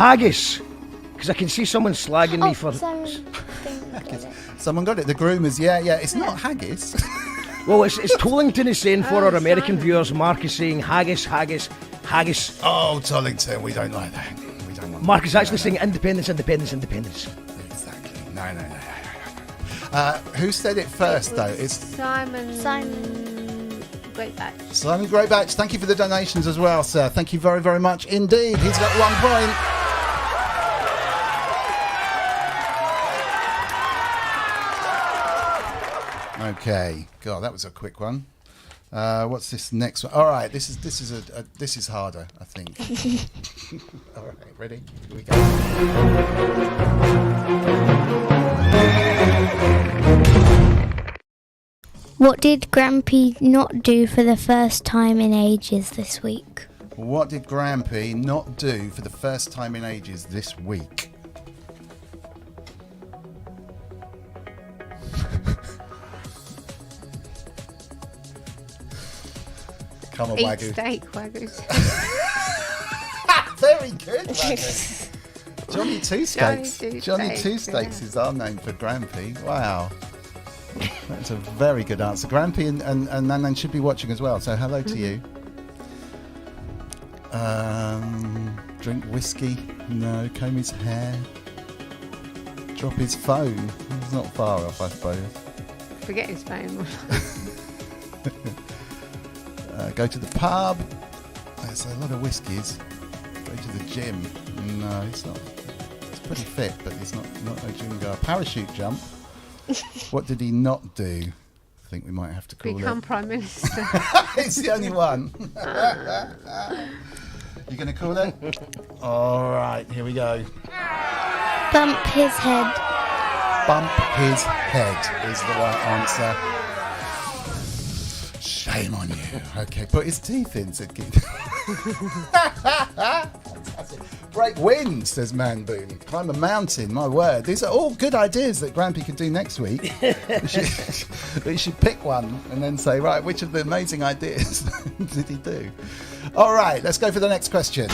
Haggis. Because I can see someone slagging me for... Someone got it. The groomers. Yeah. It's not haggis. Well, it's Tollington is saying for our American viewers. Mark is saying haggis. Oh, Tollington, we don't like that. We don't want Mark is actually saying independence. Exactly. No. Who said it first, though? It's Simon Greatbatch. Simon Greatbatch. Thank you for the donations as well, sir. Thank you very, very much indeed. He's got 1 point. Okay. God, that was a quick one. What's this next one? All right, this is harder, I think. All right, ready? Here we go. What did Grampy not do for the first time in ages this week? What did Grampy not do for the first time in ages this week? Come on, Eat Wagyu. steak, Wagyu. Very good, Wagyu. Johnny Two Steaks. Johnny Two Two Steaks, Steaks is our name for Grampy. Wow. That's a very good answer. Grampy and Nanan should be watching as well, so hello to you. Drink whiskey? No. Comb his hair? Drop his phone? He's not far off, I suppose. Forget his phone. Go to the pub? There's a lot of whiskies. Go to the gym? No, he's not. He's pretty fit, but he's not a gym guy. Parachute jump? What did he not do? I think we might have to call Become it. Prime Minister. It's the only one. You going to call it? All right, here we go. Bump his head. Bump his head is the right answer. Shame on you. Okay, put his teeth in, said Keith. Break wind, says Man Boom. Climb a mountain, my word. These are all good ideas that Grampy could do next week. we should pick one and then say, right, which of the amazing ideas did he do? All right, let's go for the next question.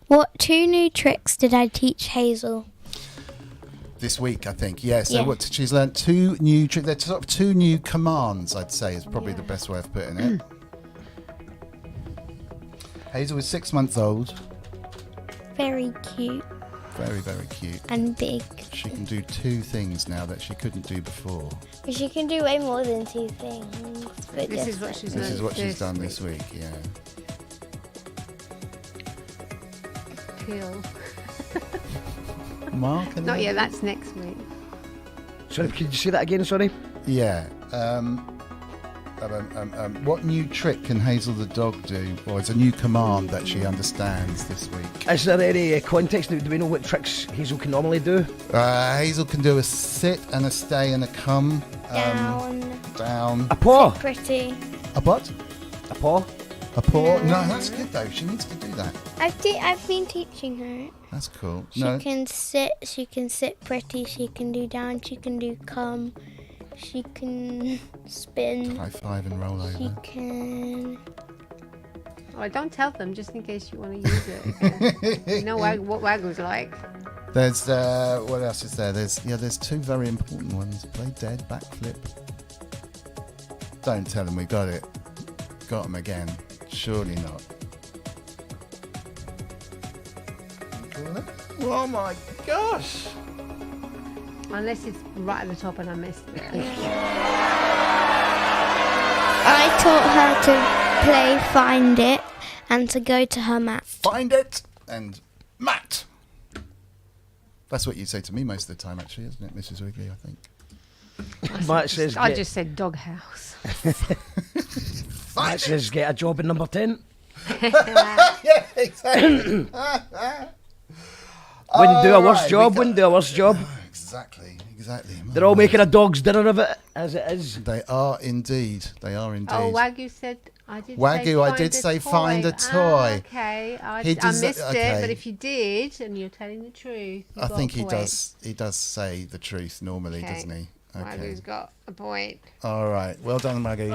What 2 new tricks did I teach Hazel? This week, I think. Yeah, so Yeah. what she's learnt 2 new tricks. They're sort of 2 new commands, I'd say, is probably the best way of putting it. Hazel is 6 months old. Very cute Very, very cute. and big. She can do 2 things now that she couldn't do before. But she can do way more than 2 things. But This is what she's This is learnt what she's done this week, yeah. Cool. Mark? Not yet, that's next week. Sorry, could you say that again, sorry? Yeah. What new trick can Hazel the dog do? Or it's a new command that she understands this week. Is there any context? Do we know what tricks Hazel can normally do? Hazel can do a sit and a stay and a come. Down. A paw? Pretty. A what? A paw? A paw? No, that's good though. She needs to do that. I've been teaching her. That's cool. She can sit pretty, she can do down, she can do come, she can spin, High five and roll she over. can... Oh, don't tell them, just in case you want to use it again. You know what Waggle's like. There's what else is there? There's 2 very important ones. Play dead, backflip. Don't tell them we got it. Got them again. Surely not. Oh my gosh! Unless it's right at the top and I missed it. I taught her to play Find It and to go to her mat. Find it and Matt. That's what you say to me most of the time, actually, isn't it, Mrs. Wiggly? I think. Matt says, I just said doghouse. Matt says, get a job in number 10. Yeah, exactly. Wouldn't do a worse Alright, job, wouldn't do a worse job. Exactly. They're all making a dog's dinner of it, as it is. They are indeed. Oh, Wagyu said I did say find a toy. Ah, okay, I He does- missed okay. it, but if you did, and you're telling the truth, I think he does. He does say the truth normally, Okay. doesn't he? Wagyu's got a point. All right. Well done, Maggie.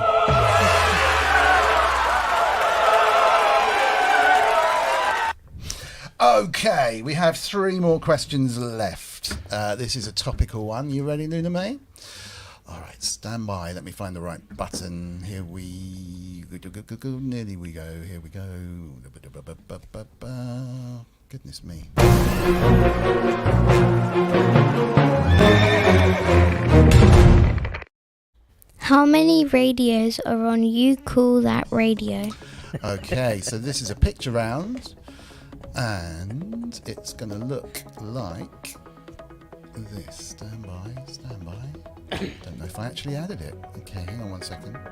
Okay, we have 3 more questions left. This is a topical one. You ready, Loulamae? All right, stand by. Let me find the right button. Here we go. Nearly we go. Here we go. Goodness me. How many radios are on You Call That Radio? Okay, so this is a picture round, and it's going to look like this. Stand by, stand by. Don't know if I actually added it. Okay, hang on one second. How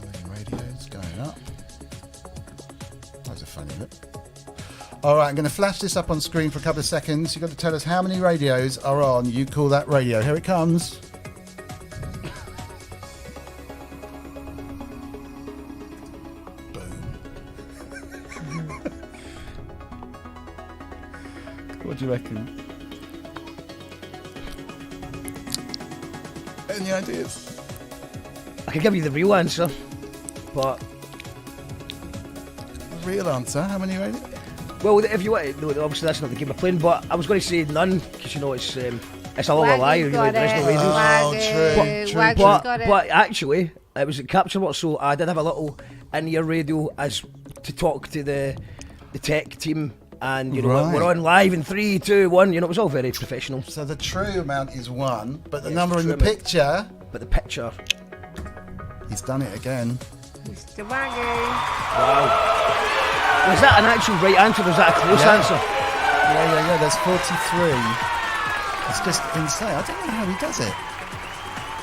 many radios going up? That was a funny look. All right, I'm going to flash this up on screen for a couple of seconds. You've got to tell us how many radios are on You Call That Radio. Here it comes. What do you reckon? Any ideas? I could give you the real answer, but Real answer? How many radios? well, if you want, no, obviously that's not the game we're playing. But I was going to say none because you know it's a little lie. You know, there is no radios. Wagyu's But, got it. but actually, it was at Capture Work, so I did have a little in-ear radio as to talk to the tech team, and you know Right. we're on live in 3, 2, 1. You know, it was all very professional. So the true amount is 1, but the Yes, number in the true amount. picture, But the picture, he's done it again. Mr. Wagyu. wow. Was that an actual right answer? Or was that a close Yeah. answer? Yeah, there's 43. It's just insane. I don't know how he does it.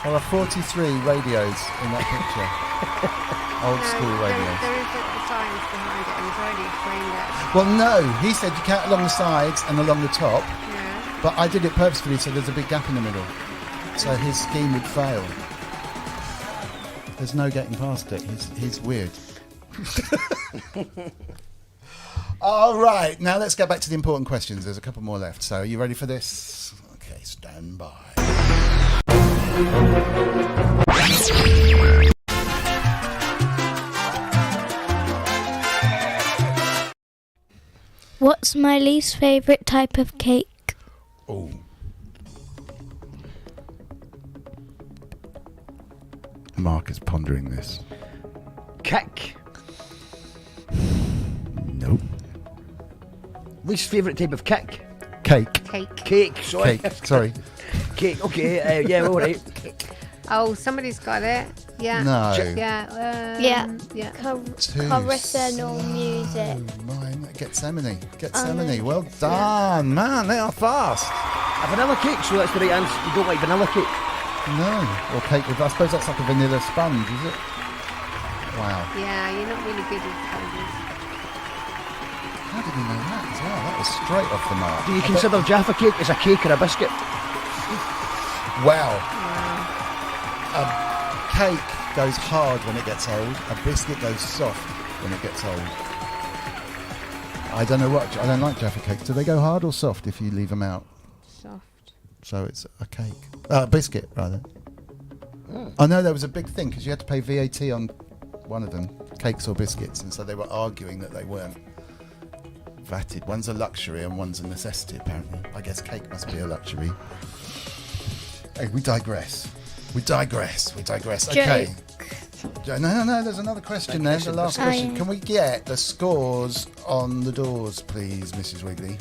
There are 43 radios in that picture. Old school radios. There is the science behind it, and it's already explained it. Well, no, he said you count along the sides and along the top, Yeah. but I did it purposefully so there's a big gap in the middle. So his scheme would fail. There's no getting past it. He's weird. All right, now let's get back to the important questions. There's a couple more left. So are you ready for this? Okay, stand by. What's my least favourite type of cake? Oh. Mark is pondering this. Kick. Nope. Least favourite type of kick? Cake. Cake. Sorry. Cake. Sorry. Cake. Okay. Yeah. All right. Oh, somebody's got it. Yeah. No. Yeah. Yeah. Yeah. Carissa, no music. Mine. Gethsemane. Well done, man. They are fast. A vanilla cake. So that's the right answer. You don't like vanilla cake? No. Or cake with. I suppose that's like a vanilla sponge, is it? Wow. Yeah, you're not really good at sponges. How did he know that as well? That was straight off the mark. Do you consider Jaffa cake as a cake or a biscuit? Wow. A cake goes hard when it gets old. A biscuit goes soft when it gets old. I don't know what. I don't like Jaffa cakes. Do they go hard or soft if you leave them out? Soft. So it's a cake. Biscuit, rather. I know there was a big thing because you had to pay VAT on one of them, cakes or biscuits, and so they were arguing that they weren't vatted. One's a luxury and one's a necessity, apparently. I guess cake must be a luxury. Hey, we digress. Okay. No, there's another question there. The last question. yeah. Can we get the scores on the doors, please, Mrs. Wiggly?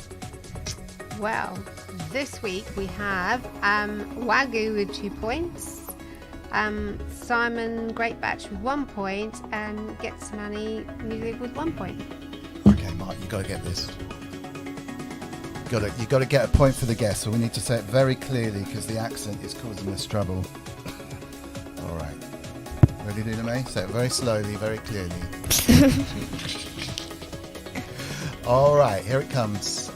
Well, this week we have Wagyu with 2 points, Simon Great Batch with 1 point, and Gethsemane Music with 1 point. Okay, Mark, you got to get this. You got to get a point for the guess, so we need to say it very clearly because the accent is causing us trouble. All right. Ready, Loulamae? Say it very slowly, very clearly. All right, here it comes.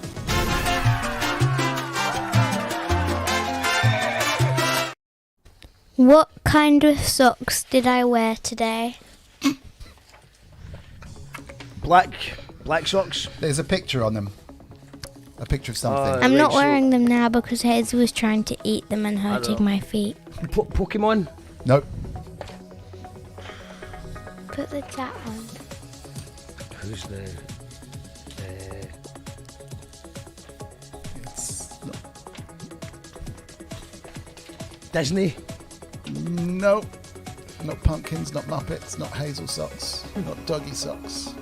What kind of socks did I wear today? Black socks. There's a picture on them. A picture of something. I'm not so- wearing them now because Hayes was trying to eat them and hurting my feet. Pokemon. Nope. Put the chat on. Who's the It's not, Disney. no, not pumpkins, not Muppets, not hazel socks, not doggy socks.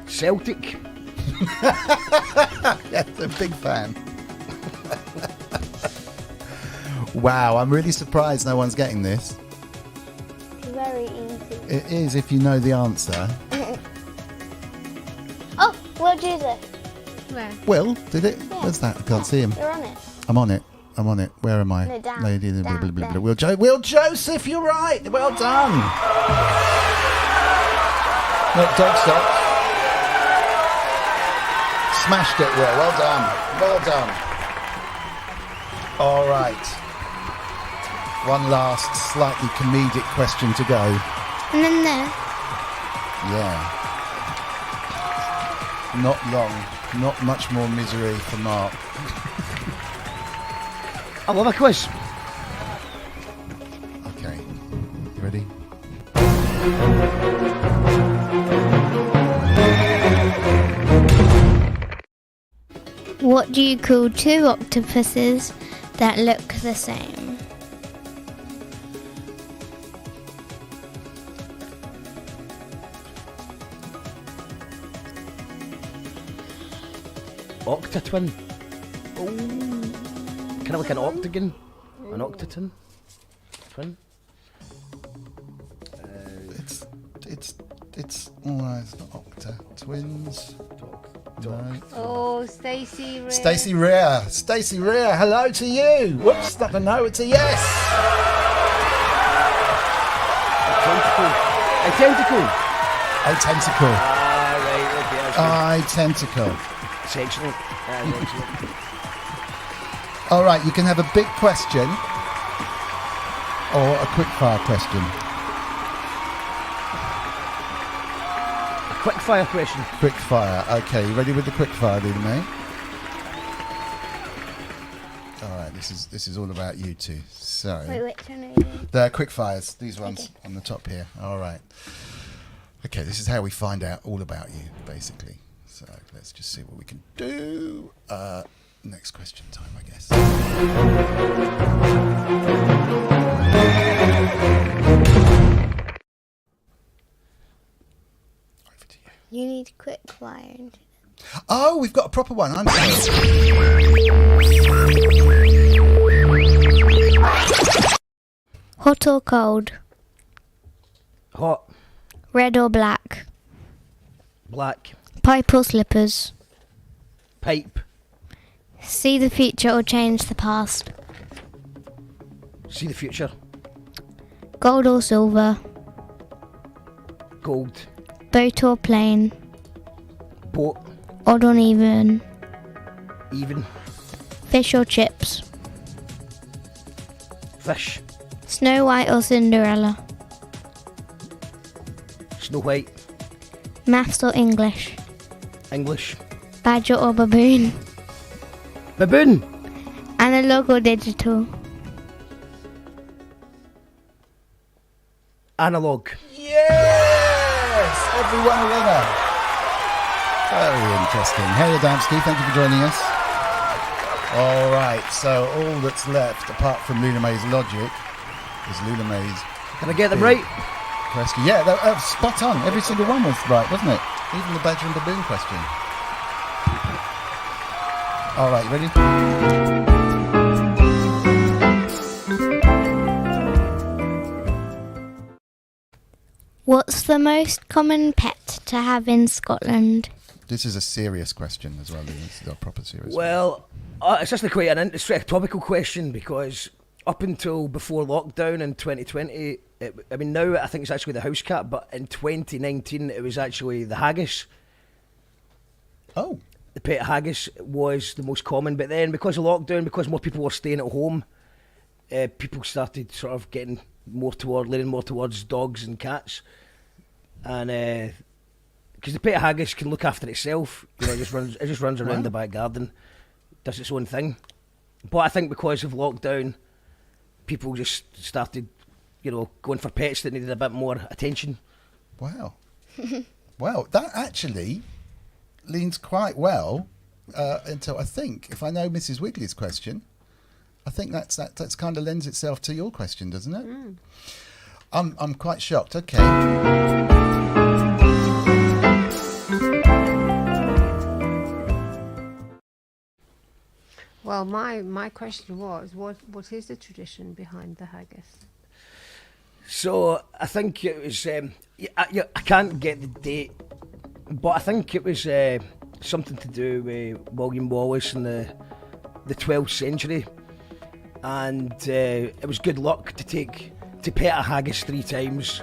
Celtic. Yeah, a big fan. Wow, I'm really surprised no one's getting this. Very easy. It is if you know the answer. Oh, we'll do this. Where? Will, did it? Yeah. Where's that? I can't see him. You're on it. I'm on it. I'm on it. Where am I? No, down. Lady, blah, Down, blah, blah, blah. there. Will Joseph, you're right. Well done. Not dog socks. Smashed it, Will. Well done. Well done. All right. One last slightly comedic question to go. And then there. Yeah. Not long. Not much more misery for Mark. I love a quiz. Okay. You ready? What do you call two octopuses that look the same? Octatwin. Kind of like an octagon. An octaton. Twin. It's alright, it's not Octa. Twins. No. Oh, Stacey Ray. Stacey Rea. Stacey Rea, hello to you. Whoops, not a no, it's a yes. Identical. A tentacle. Right, okay, that's I tentacle. good. It's excellent. That is excellent. Alright, you can have a big question or a quick-fire question. Quick fire question. Quick-fire. Okay, you ready with the quick-fire, Loulamae? Alright, this is all about you two. So, Wait, which one are you? the quick-fires, these ones on the top here. Alright. Okay, this is how we find out all about you, basically. So, let's just see what we can do. Next question time, I guess. Over to you. You need quick fire. Oh, we've got a proper one. I'm sorry. Hot or cold? Hot. Red or black? Black. Pipe or slippers? Pipe. See the future or change the past? See the future. Gold or silver? Gold. Boat or plane? Boat. Odd or even? Even. Fish or chips? Fish. Snow White or Cinderella? Snow White. Maths or English? English. Badger or baboon? Baboon. Analog or digital? Analog. Yes! Everyone a winner. Very interesting. Hey, Adamski, thank you for joining us. All right, so all that's left, apart from Loulamae's logic, is Loulamae's Can I get them right? question. Yeah, that was spot on. Every single one was right, wasn't it? Even the badger and baboon question. All right, you ready? What's the most common pet to have in Scotland? This is a serious question as well. This is a proper serious Well, it's actually quite an interesting topical question because up until before lockdown in 2020, now I think it's actually the house cat, but in 2019 it was actually the haggis. one. Oh, The pet haggis was the most common, but then because of lockdown, because more people were staying at home, people started sort of getting leaning more towards dogs and cats, and because the pet haggis can look after itself, it just runs around Wow. the back garden, does its own thing. But I think because of lockdown, people just started, going for pets that needed a bit more attention. Wow. Well, that actually leans quite well into, I think, if I know Mrs. Wiggly's question, I think that's kind of lends itself to your question, doesn't it? I'm quite shocked. Okay. Well, my question was, what is the tradition behind the haggis? So I think it was. I can't get the date, but I think it was something to do with William Wallace in the 12th century, and it was good luck to pet a haggis 3 times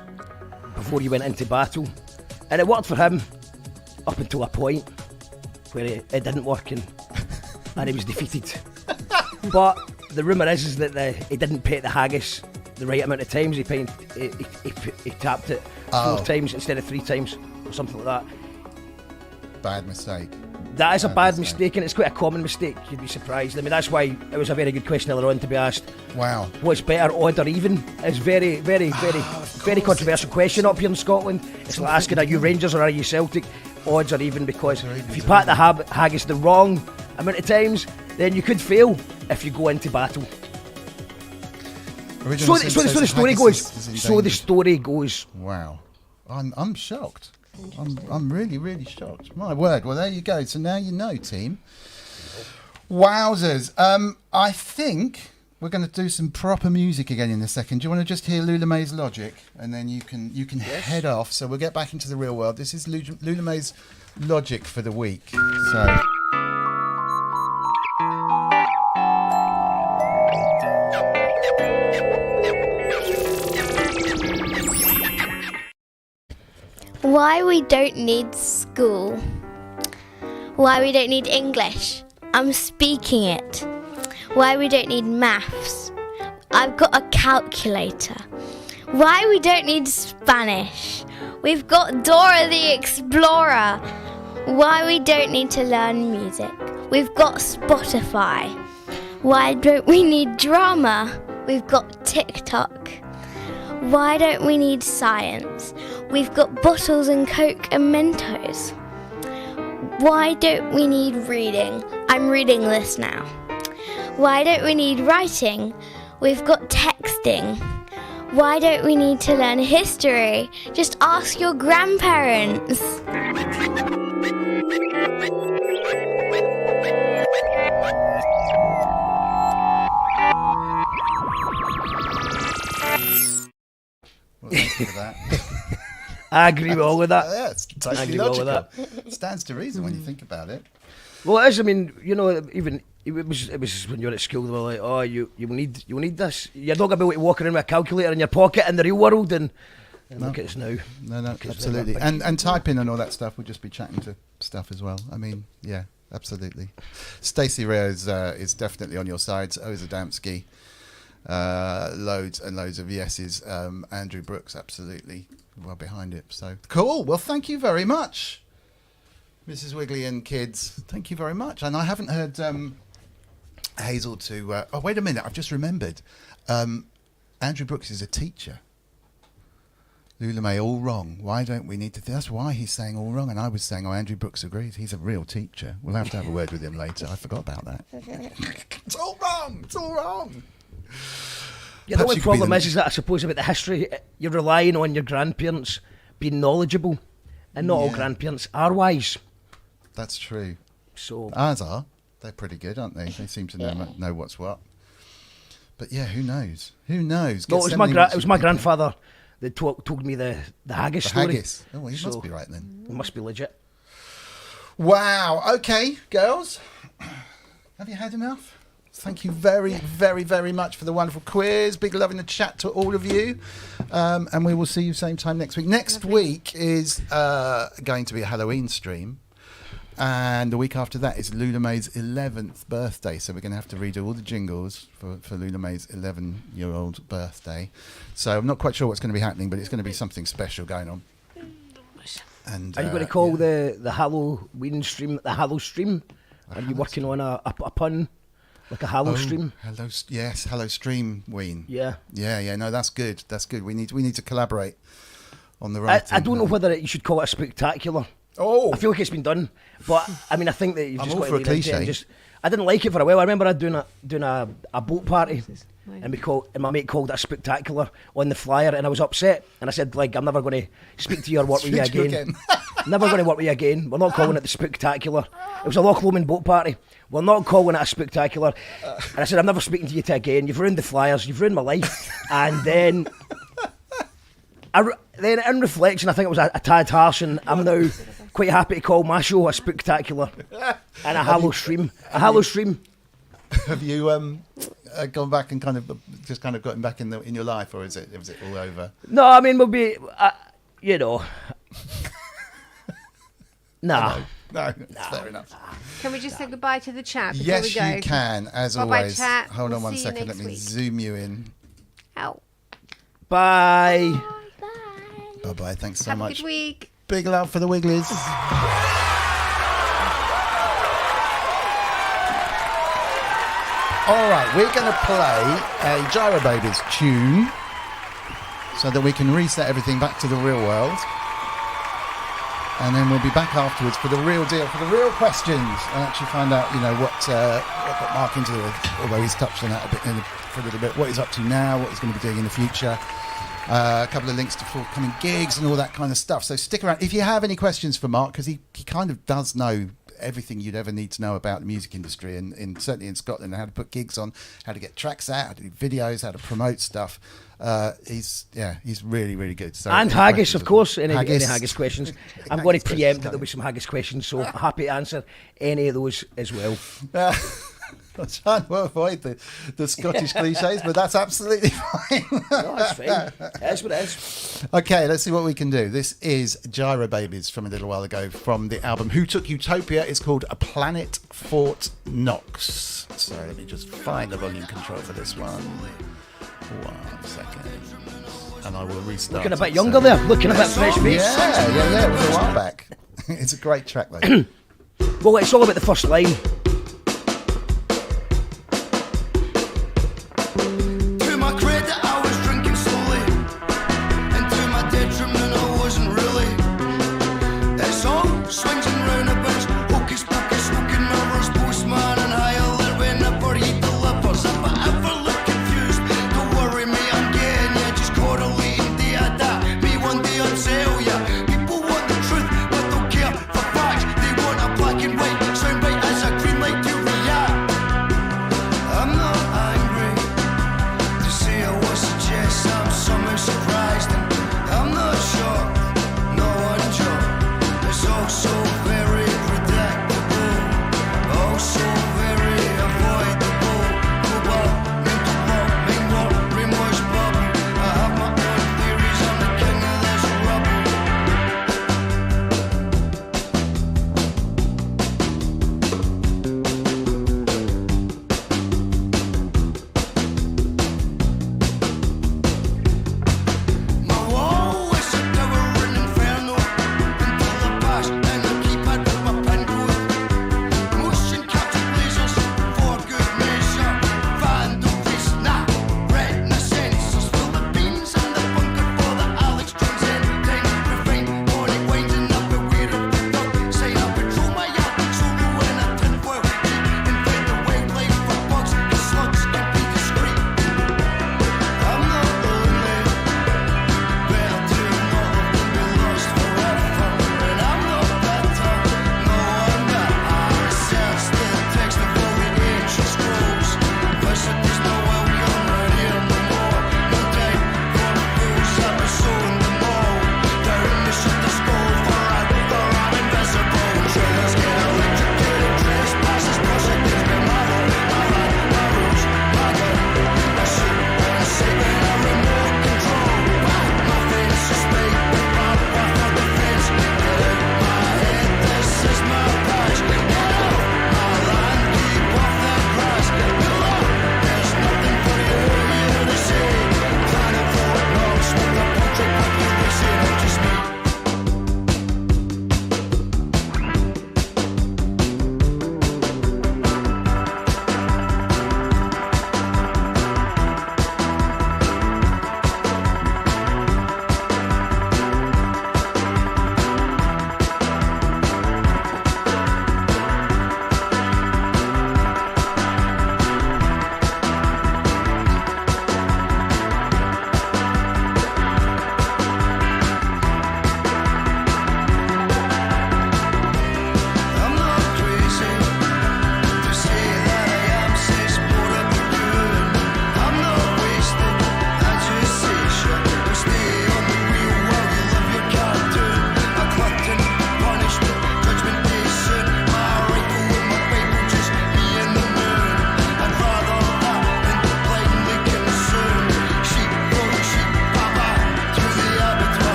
before he went into battle, and it worked for him up until a point where it didn't work and he was defeated. But the rumour is that he didn't pet the haggis the right amount of times. He tapped it 4 times instead of 3 times or something like that. Bad mistake. That is a bad mistake, and it's quite a common mistake. You'd be surprised. I mean, that's why it was a very good question earlier on to be asked. Wow. What's better, odd or even? It's very, very, very, very controversial question up here in Scotland. It's like asking, are you Rangers or are you Celtic? Odds or even, because if you pat the haggis the wrong amount of times, then you could fail if you go into battle. So the story goes. So the story goes. Wow. I'm shocked. I'm really, really shocked. My word. Well, there you go. So now you know, team. Wowzers. I think we're going to do some proper music again in a second. Do you want to just hear Loulamae's Logic, and then you can head off. So we'll get back into the real world. This is Loulamae's Logic for the week. So. Why we don't need school. Why we don't need English. I'm speaking it. Why we don't need maths. I've got a calculator. Why we don't need Spanish. We've got Dora the Explorer. Why we don't need to learn music. We've got Spotify. Why don't we need drama. We've got TikTok. Why don't we need science? We've got bottles and Coke and Mentos. Why don't we need reading? I'm reading this now. Why don't we need writing? We've got texting. Why don't we need to learn history? Just ask your grandparents. Well, thank you for that. I agree with all of that. Yeah, it's totally logical. Stands to reason when you think about it. Well, it is. I mean, even it was when you were at school. They were like, "Oh, you need this. You're not going to be able to walk around with a calculator in your pocket in the real world." And look at us now. No, absolutely. And typing and all that stuff. We'll just be chatting to stuff as well. I mean, yeah, absolutely. Stacey Rea is definitely on your side. So is Adamski. Loads and loads of yeses. Andrew Brooks, absolutely well behind it. So cool. Well, thank you very much, Mrs. Wiggly and kids. Thank you very much. And I haven't heard Hazel to. Oh, wait a minute. I've just remembered. Andrew Brooks is a teacher. Loulamae, all wrong. Why don't we need to? That's why he's saying all wrong. And I was saying, oh, Andrew Brooks agrees. He's a real teacher. We'll have to have a word with him later. I forgot about that. It's all wrong. It's all wrong. Yeah, the only problem is that I suppose about the history, you're relying on your grandparents being knowledgeable, and not all grandparents are wise. That's true. So ours are. They're pretty good, aren't they? They seem to know what's what. But yeah, who knows? Who knows? No, it was my grandfather that told me the haggis story. Haggis. Oh, well, he must be right then. It must be legit. Wow. Okay, girls. Have you had enough? Thank you very, very, very much for the wonderful quiz. Big love in the chat to all of you. And we will see you same time next week. Next week is going to be a Halloween stream. And the week after that is Loulamae's 11th birthday. So we're going to have to redo all the jingles for Loulamae's 11-year-old birthday. So I'm not quite sure what's going to be happening, but it's going to be something special going on. And are you going to call the Halloween stream the Hallow stream? Are you working on a pun? like a Hello Stream. Hello Stream, Ween. Yeah. Yeah. No, that's good. That's good. We need to collaborate on the writing. I don't know whether you should call it a spectacular. Oh, I feel like it's been done, but I mean, I think that you've I'm just all got for to a lean into it cliche. and I didn't like it for a while. I remember I doing a boat party, and my mate called it a spectacular on the flyer, and I was upset, and I said, like, I'm never going to speak to you or work with you Speak to you again. Never going to work with you again. We're not calling it the spectacular. It was a Loch Lomond boat party. We're not calling it a spectacular. And I said, I'm never speaking to you again. You've ruined the flyers. You've ruined my life. And then, then in reflection, I think it was a tad harsh, and I'm now quite happy to call my show a spectacular and a Hello Stream. A Hello Stream. Have you gone back and kind of gotten back in your life, or is it all over? No, I mean, we'll be, you know. Nah. No, fair enough. Can we just say goodbye to the chat before Yes, we go? you can, as Bye-bye, always. chat. Hold We'll on one see you second. next Let me week. zoom you in. Ow. Bye. Bye-bye. Thanks so Have a much. good week. Big love for the Wigglies. All right, we're going to play a Gyro Babies tune so that we can reset everything back to the real world. And then we'll be back afterwards for the real deal, for the real questions, and actually find out, what got Mark into it, although he's touched on that for a little bit, what he's up to now, what he's going to be doing in the future. A couple of links to forthcoming gigs and all that kind of stuff. So stick around. If you have any questions for Mark, because he kind of does know everything you'd ever need to know about the music industry, and certainly in Scotland, how to put gigs on, how to get tracks out, how to do videos, how to promote stuff. He's really, really good. So and haggis, of course. Any Haggis. haggis questions. I'm going to preempt that there'll be some haggis questions, so happy to answer any of those as well. I'm trying to avoid the Scottish cliches, but that's absolutely fine. No, that's fine. That's what it is. Okay, let's see what we can do. This is Gyro Babies from a little while ago from the album Who Took Utopia. It's called A Planet Fort Knox. So let me just find the volume control for this one. 1 second. And I will restart. Looking a bit younger there. Looking a bit fresh face. Yeah, it was a while back. It's a great track though. Well, it's all about the first line. To my credit, I was drinking slowly, and to my detriment, I wasn't really. It's all swings and roundabouts, hocus pocus, smoking mirrors, postman and higher whenever he delivers. If I ever look confused, don't worry me, I'm getting ya, just correlating data. Me one day I'll tell ya. People want the truth, but don't care for facts. They want a black and white soundbite as a green.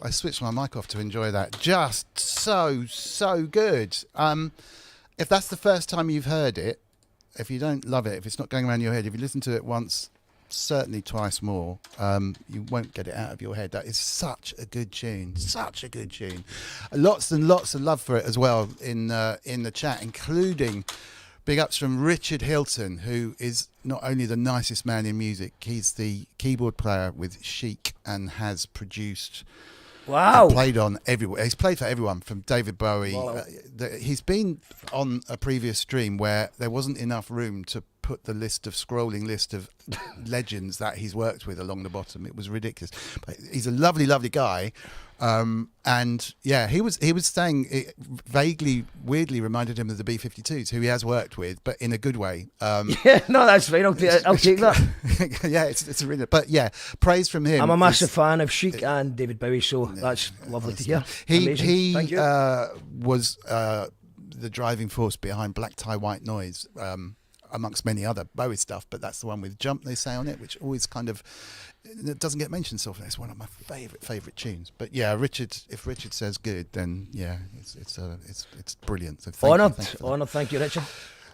I switched my mic off to enjoy that. Just so good. If that's the first time you've heard it, if you don't love it, if it's not going around your head, if you listen to it once, certainly twice more, you won't get it out of your head. That is such a good tune. Such a good tune. Lots and lots of love for it as well in the chat, including big ups from Richard Hilton, who is not only the nicest man in music, he's the keyboard player with Chic and has produced. Wow. Played on everywhere. He's played for everyone from David Bowie. Wow. He's been on a previous stream where there wasn't enough room to put the scrolling list of legends that he's worked with along the bottom. It was ridiculous. But he's a lovely, lovely guy. And yeah, he was saying it vaguely, weirdly reminded him of the B-52s, who he has worked with, but in a good way. Yeah, no, that's fine. I'll take that. Yeah, it's a really, but yeah, praise from him. I'm a massive fan of Chic and David Bowie, so that's lovely to hear. He Thank you. Was the driving force behind Black Tie White Noise, amongst many other Bowie stuff, but that's the one with Jump, they say on it, which always kind of, it doesn't get mentioned so often. It's one of my favourite tunes. But yeah, if Richard says good, then yeah, it's brilliant. So Thank you, Richard.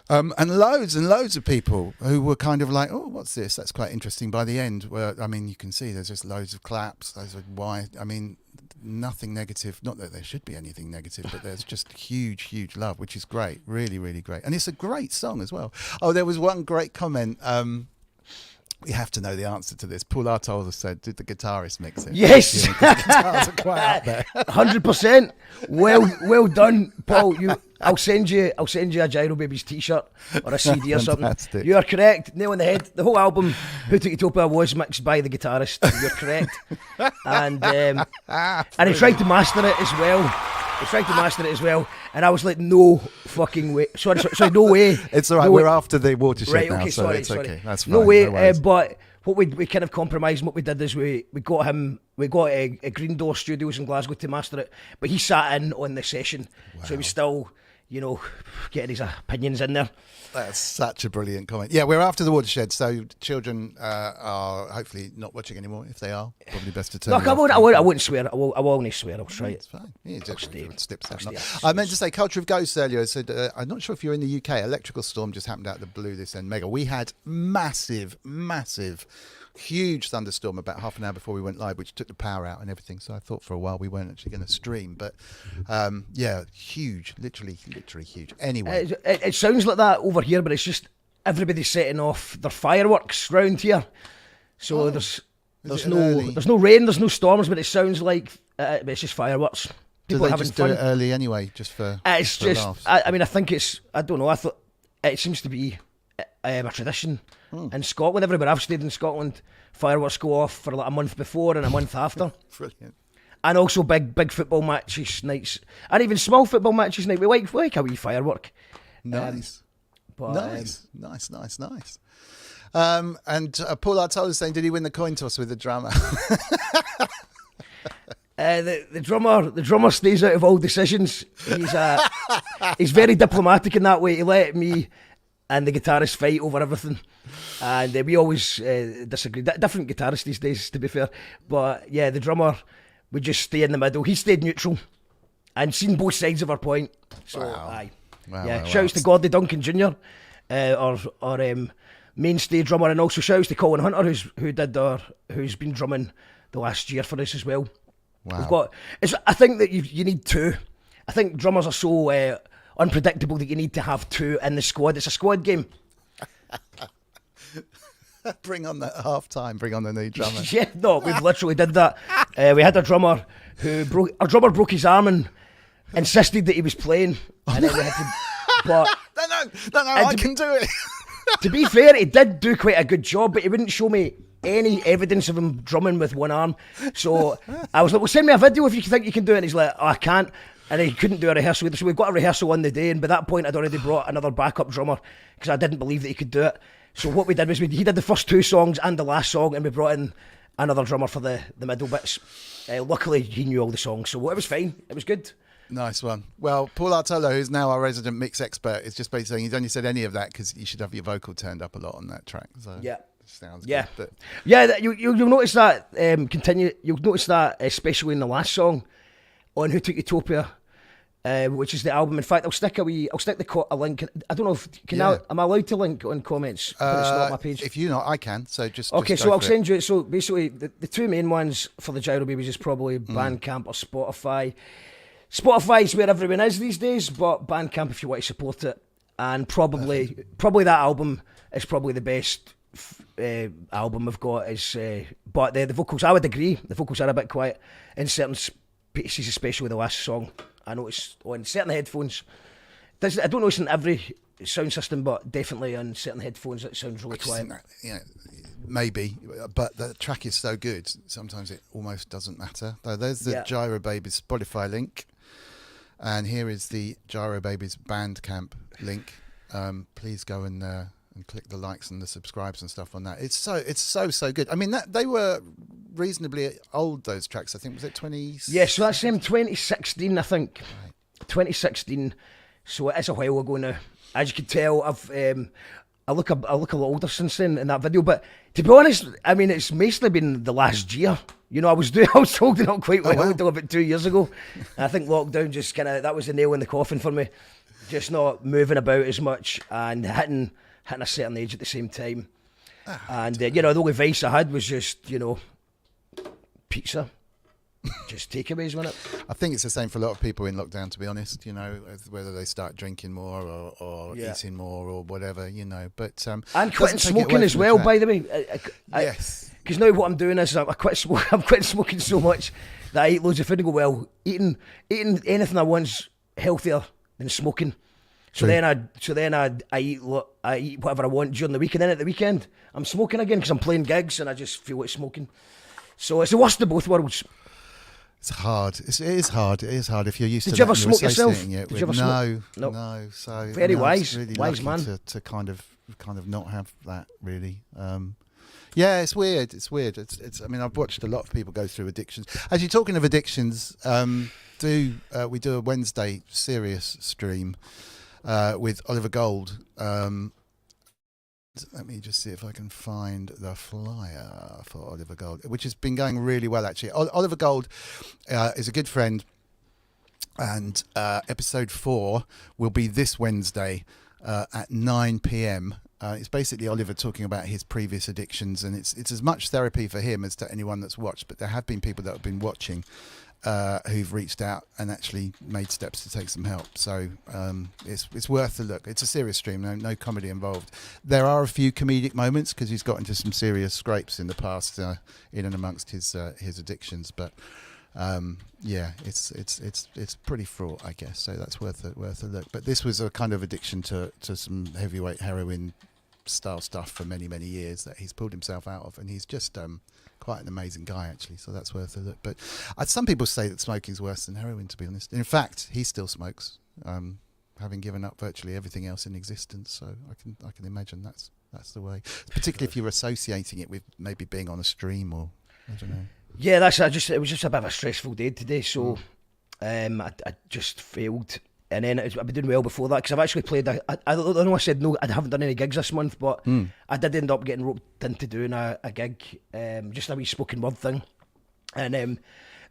And loads of people who were kind of like, oh, what's this? That's quite interesting. By the end, where I mean, you can see there's just loads of claps. Those are why. I mean, nothing negative. Not that there should be anything negative, but there's just huge love, which is great. Really, really great. And it's a great song as well. Oh, there was one great comment. We have to know the answer to this. Paul Artolda said, "Did the guitarist mix it?" Yes, guitars are quite out there. 100%. Well done, Paul. I'll send you a Gyro Babies T-shirt or a CD or something. Fantastic. You are correct. Nail on the head. The whole album, Who Took Utopia, was mixed by the guitarist. You're correct. And he tried to master it as well. And I was like, no fucking way. Sorry, no way. It's all right. No We're way. after the watershed Right, now, okay, so sorry. okay. That's fine. No way. worries. But what we kind of compromised and what we did is we got a Green Door Studios in Glasgow to master it, but he sat in on the session, so he was still, getting his opinions in there. That's such a brilliant comment. Yeah, we're after the watershed, so children are hopefully not watching anymore. If they are, probably best to turn. Look, it off. I wouldn't swear. I will only swear. I'll try It's it. fine. Yeah, stay. I meant to say Culture of Ghosts earlier. I said, I'm not sure if you're in the UK. Electrical storm just happened out of the blue this end. Mega. We had massive, huge thunderstorm about half an hour before we went live, which took the power out and everything. So I thought for a while we weren't actually going to stream. But yeah, huge, literally huge. Anyway. It sounds like that over here, but it's just everybody's setting off their fireworks round here. So there's no rain, there's no storms, but it sounds like it's just fireworks. Do People they are having just fun. do it early anyway, just for It's for just, laughs? I mean, I think I don't know, I thought it seems to be a tradition in Scotland. Everywhere I've stayed in Scotland, fireworks go off for like a month before and a month after. Brilliant. And also big football matches nights, and even small football matches night. We like a wee firework. Nice. But, Nice. And Paul Artol is saying, did he win the coin toss with the drummer? The drummer stays out of all decisions. He's very diplomatic in that way. He let me and the guitarist fight over everything, and we always disagree. Different guitarists these days, to be fair. But yeah, the drummer would just stay in the middle. He stayed neutral and seen both sides of our point. So aye. Wow, shouts to Gordie Duncan Jr., our mainstay drummer, and also shouts to Colin Hunter, who's been drumming the last year for us as well. Wow. I think that you need two. I think drummers are so unpredictable that you need to have two in the squad. It's a squad game. Bring on the half time. Bring on the new drummer. Yeah, no, we've literally did that. We had a drummer broke his arm and insisted that he was playing, and then we had to. But no, I can do it. to be fair, he did do quite a good job, but he wouldn't show me any evidence of him drumming with one arm. So I was like, well, send me a video if you think you can do it. And he's like, oh, I can't. And he couldn't do a rehearsal either. So we got a rehearsal on the day, and by that point I'd already brought another backup drummer because I didn't believe that he could do it. So what we did was he did the first two songs and the last song, and we brought in another drummer for the middle bits. Luckily he knew all the songs, so it was fine. It was good. Nice one. Well, Paul Artolo, who's now our resident mix expert, is just basically saying he's only said any of that because you should have your vocal turned up a lot on that track. So Yeah. Sounds Yeah. good. But Yeah, you'll notice that You'll notice that especially in the last song on Who Took Utopia, which is the album. In fact, I'll stick a link. I don't know if am I allowed to link on comments? But it's not my page. if you're not, I can. So just Okay, just so go I'll for send you it. So basically, the two main ones for the Gyro Babies is probably Bandcamp or Spotify. Spotify's where everyone is these days, but Bandcamp if you want to support it, and probably that album is probably the best album we've got. But the vocals, I would agree, the vocals are a bit quiet in certain pieces, especially the last song. I noticed on certain headphones. I don't know it's in every sound system, but definitely on certain headphones it sounds really quiet. Maybe, but the track is so good, sometimes it almost doesn't matter. There's the Gyro Babies Spotify link, and here is the Gyro Babies Bandcamp link. Please go and click the likes and the subscribes and stuff on that. It's so good. I mean, they were reasonably old, those tracks. I think, was it 20? Yeah, so that's 2016, I think. Right. 2016. So it is a while ago now. As you can tell, I look a lot older since then in that video. But to be honest, I mean, it's mostly been the last year. You know, I was holding up quite well until about 2 years ago. And I think lockdown just that was the nail in the coffin for me. Just not moving about as much and hitting a certain age at the same time. And the only vice I had was just, pizza. Just takeaways, wasn't it? I think it's the same for a lot of people in lockdown, to be honest, whether they start drinking more or eating more or whatever, but and quitting smoking as well, by the way. Yes. Because now what I'm doing is I'm quitting smoking so much that I eat loads of food and go, well, eating anything I want's healthier than smoking. So then I eat whatever I want during the week, and then at the weekend I'm smoking again because I'm playing gigs and I just feel like smoking. So it's the worst of both worlds. It's hard. It is hard. It is hard if you're used Did to you that. ever smoke yourself? Did you ever smoke? No. So very wise, really wise lucky man. to kind of not have that really. Yeah, it's weird. It's weird. It's. I mean, I've watched a lot of people go through addictions. Actually, talking of addictions, we do a Wednesday serious stream with Oliver Gold. Let me just see if I can find the flyer for Oliver Gold, which has been going really well, actually. Oliver Gold is a good friend, and episode 4 will be this Wednesday at 9 p.m. It's basically Oliver talking about his previous addictions, and it's as much therapy for him as to anyone that's watched, but there have been people that have been watching who've reached out and actually made steps to take some help. So it's worth a look. It's a serious stream, no comedy involved. There are a few comedic moments because he's got into some serious scrapes in the past in and amongst his addictions, but it's pretty fraught, I guess. So that's worth a look. But this was a kind of addiction to some heavyweight heroin style stuff for many years that he's pulled himself out of, and he's just quite an amazing guy, actually. So that's worth a look. But some people say that smoking's worse than heroin, to be honest. In fact, he still smokes, having given up virtually everything else in existence. So I can imagine that's the way, particularly if you're associating it with maybe being on a stream or I don't know. Yeah, it was just a bit of a stressful day today, so I just failed. And then I've been doing well before that because I've actually played. I know I said no, I haven't done any gigs this month, but I did end up getting roped into doing a gig, just a wee spoken word thing, and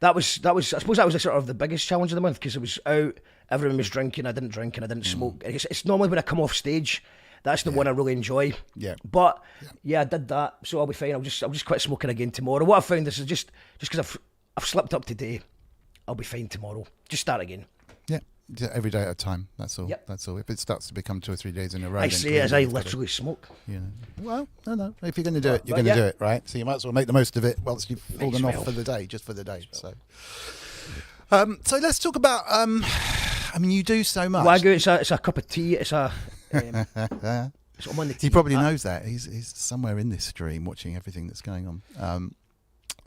that was I suppose that was sort of the biggest challenge of the month because it was out, everyone was drinking, I didn't drink and I didn't smoke. It's normally when I come off stage, that's the one I really enjoy. Yeah, but I did that, so I'll be fine. I'll just quit smoking again tomorrow. What I found is just because I've slipped up today, I'll be fine tomorrow. Just start again. Yeah, every day at a time. That's all. Yep. That's all. If it starts to become 2 or 3 days in a row, I say as I literally smoke. Well, no. If you're going to do it, you're going to do it, right? So you might as well make the most of it whilst you've fallen off for the day, just for the day. So let's talk about. I mean, you do so much. Wagyu, it's a cup of tea. It's a. It's on the tea. He probably knows that. He's somewhere in this stream watching everything that's going on.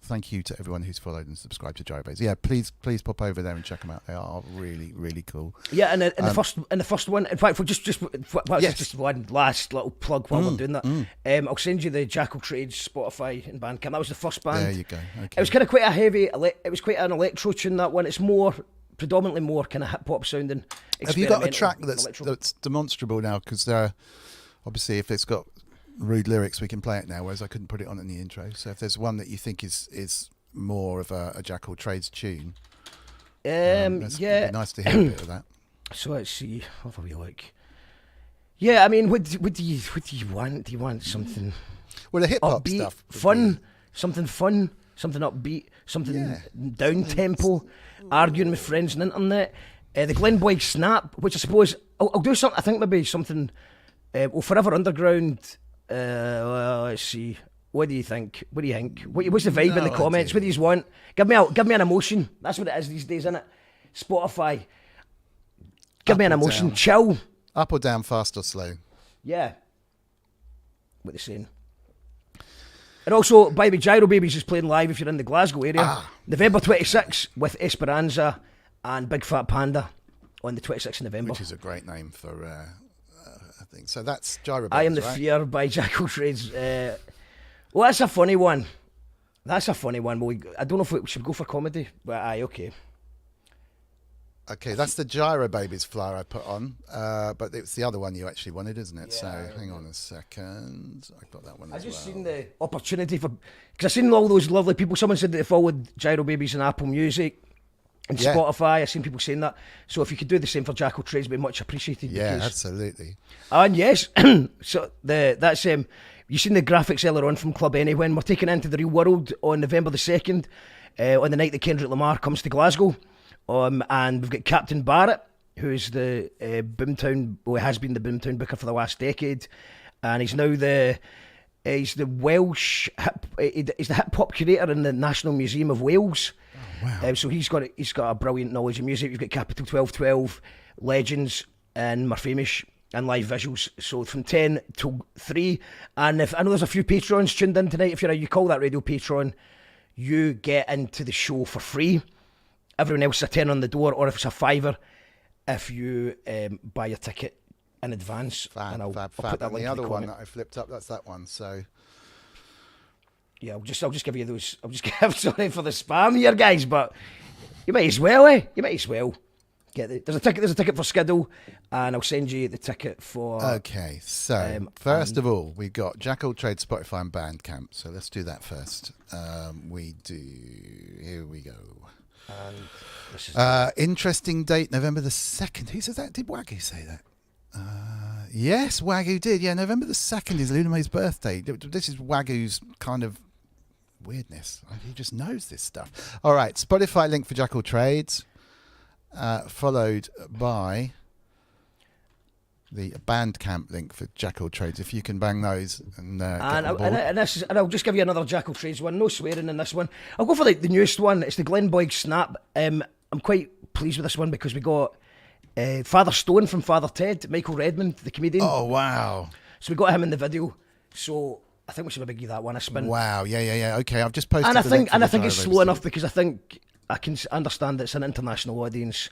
Thank you to everyone who's followed and subscribed to Gyro Babies. Yeah, please pop over there and check them out. They are really, really cool. Yeah, and the first one, in fact, just one last little plug while we're doing that. I'll send you the Jackal Trades Spotify and Bandcamp. That was the first band. There you go. Okay. It was kind of quite a heavy. It was quite an electro tune. That one. It's predominantly more kind of hip hop sounding. Have you got a track that's demonstrable now? Because obviously, if it's got rude lyrics, we can play it now, whereas I couldn't put it on in the intro. So if there's one that you think is more of a Jack All Trades tune, it'd be nice to hear a bit of that. So let's see. Have a wee look. Yeah, I mean, what do you want? Do you want something? Well, the hip hop upbeat, stuff, fun, something upbeat, something down tempo, arguing with friends on the internet. The Glen Boyd Snap, which I suppose I'll do something. I think maybe something. Forever Underground. Let's see. What do you think? What's the vibe in the comments? What do you want? Give me an emotion. That's what it is these days, isn't it? Spotify. Give me an emotion. Down. Chill. Up or down, fast or slow? Yeah. What they're saying. And also, by the way, Gyro Babies is playing live if you're in the Glasgow area. November 26th with Esperanza and Big Fat Panda on the 26th of November. Which is a great name for, I think. So that's Gyro Babies, I Am the right? Fear by Jack All Trades. Well, that's a funny one. Well, I don't know if we should go for comedy, but aye, okay. Okay, that's the Gyro Babies flyer I put on, but it's the other one you actually wanted, isn't it? Yeah, so hang on a second. I've got that one as well. I just seen the opportunity for, because I seen all those lovely people. Someone said that they followed Gyro Babies on Apple Music and Spotify. I seen people saying that. So if you could do the same for Jack All Trades, it'd be much appreciated. Yeah, absolutely. And yes, so that's you seen the graphics earlier on from Club Anywhen. We're taking it into the real world on November the 2nd, on the night that Kendrick Lamar comes to Glasgow. And we've got Captain Barrett, who's the Boomtown, has been the Boomtown booker for the last decade, and he's now he's the Welsh he's the hip hop curator in the National Museum of Wales. Oh, wow. So he's got a brilliant knowledge of music. You've got Capital 1212, Legends, and Murphamish, and live visuals. So from 10 till 3, and if I know there's a few patrons tuned in tonight, if you call that radio patron, you get into the show for free. Everyone else is a $10 on the door, or if it's a $5 if you buy your ticket in advance. I'll put that link the other in the one comment. that I flipped up, that's that one. So yeah, I'll just give you those. Sorry for the spam here, guys, but you might as well, You might as well get it. There's a ticket for Skiddle, and I'll send you the ticket for. Okay, so first of all, we've got Jack All Trades, Spotify, and Bandcamp. So let's do that first. Here we go. And this is interesting date, November the 2nd. Who said that? Did Wagyu say that? Yes, Wagyu did. Yeah, November the 2nd is Loulamae's birthday. This is Wagyu's kind of weirdness. He just knows this stuff. All right, Spotify link for Jack All Trades, followed by the Bandcamp link for Jack All Trades. If you can bang those and I'll just give you another Jack All Trades one. No swearing in this one. I'll go for the newest one. It's the Glen Boyd Snap. I'm quite pleased with this one because we got Father Stone from Father Ted, Michael Redmond, the comedian. Oh wow! So we got him in the video. So I think we should maybe give that one a spin. Wow! Yeah. Okay, I've just posted. And I think it's slow enough because I think I can understand it's an international audience.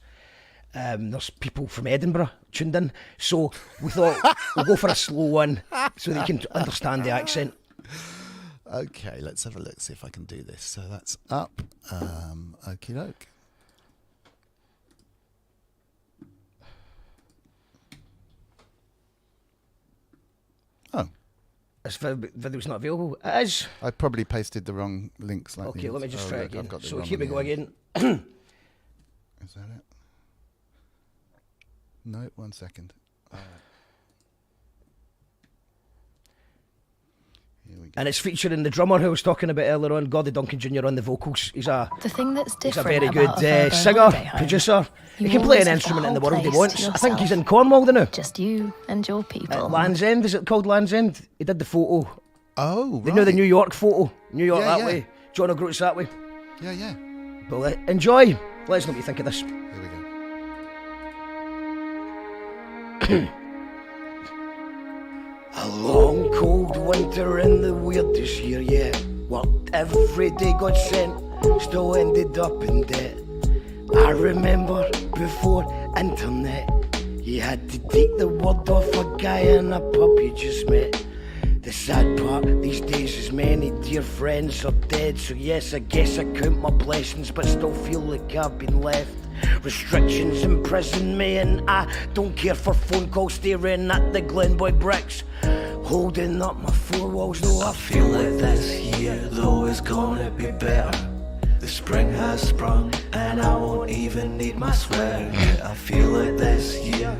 There's people from Edinburgh tuned in, so we thought we'll go for a slow one so that you can understand the accent. Okay, let's have a look, see if I can do this. So that's up. Okie doke. Oh. This video's not available. It is. I probably pasted the wrong link slightly. Okay, let me just try look, again. I've got So wrong here we one go here. again. Is that it? No, 1 second. Here we go. And it's featuring the drummer who I was talking about earlier on, Gordie Duncan Jr. on the vocals. He's a thing that's he's a different very about good a Virgo singer, holiday home. producer. He You can play always an have the instrument in the whole world he place wants. to I think he's yourself. in Cornwall, don't he? Just you and your people. Land's End, is it called Land's End? He did the photo. Oh, right. You know the New York photo? New York Yeah, that yeah. way. John O'Groats that way. Yeah. But enjoy. Let us know what you think of this. Here we go. A long cold winter in the weird this year, yeah. Worked every day got sent, still ended up in debt. I remember before internet, you had to take the word off a guy in a pub you just met. The sad part these days is many dear friends are dead. So yes, I guess I count my blessings, but still feel like I've been left. Restrictions imprison me and I don't care for phone calls staring at the Glen Boyd bricks. holding up my four walls. Though I feel like this year, though, is gonna be better. The spring has sprung, and I won't even need my sweater. Yeah, I feel like this year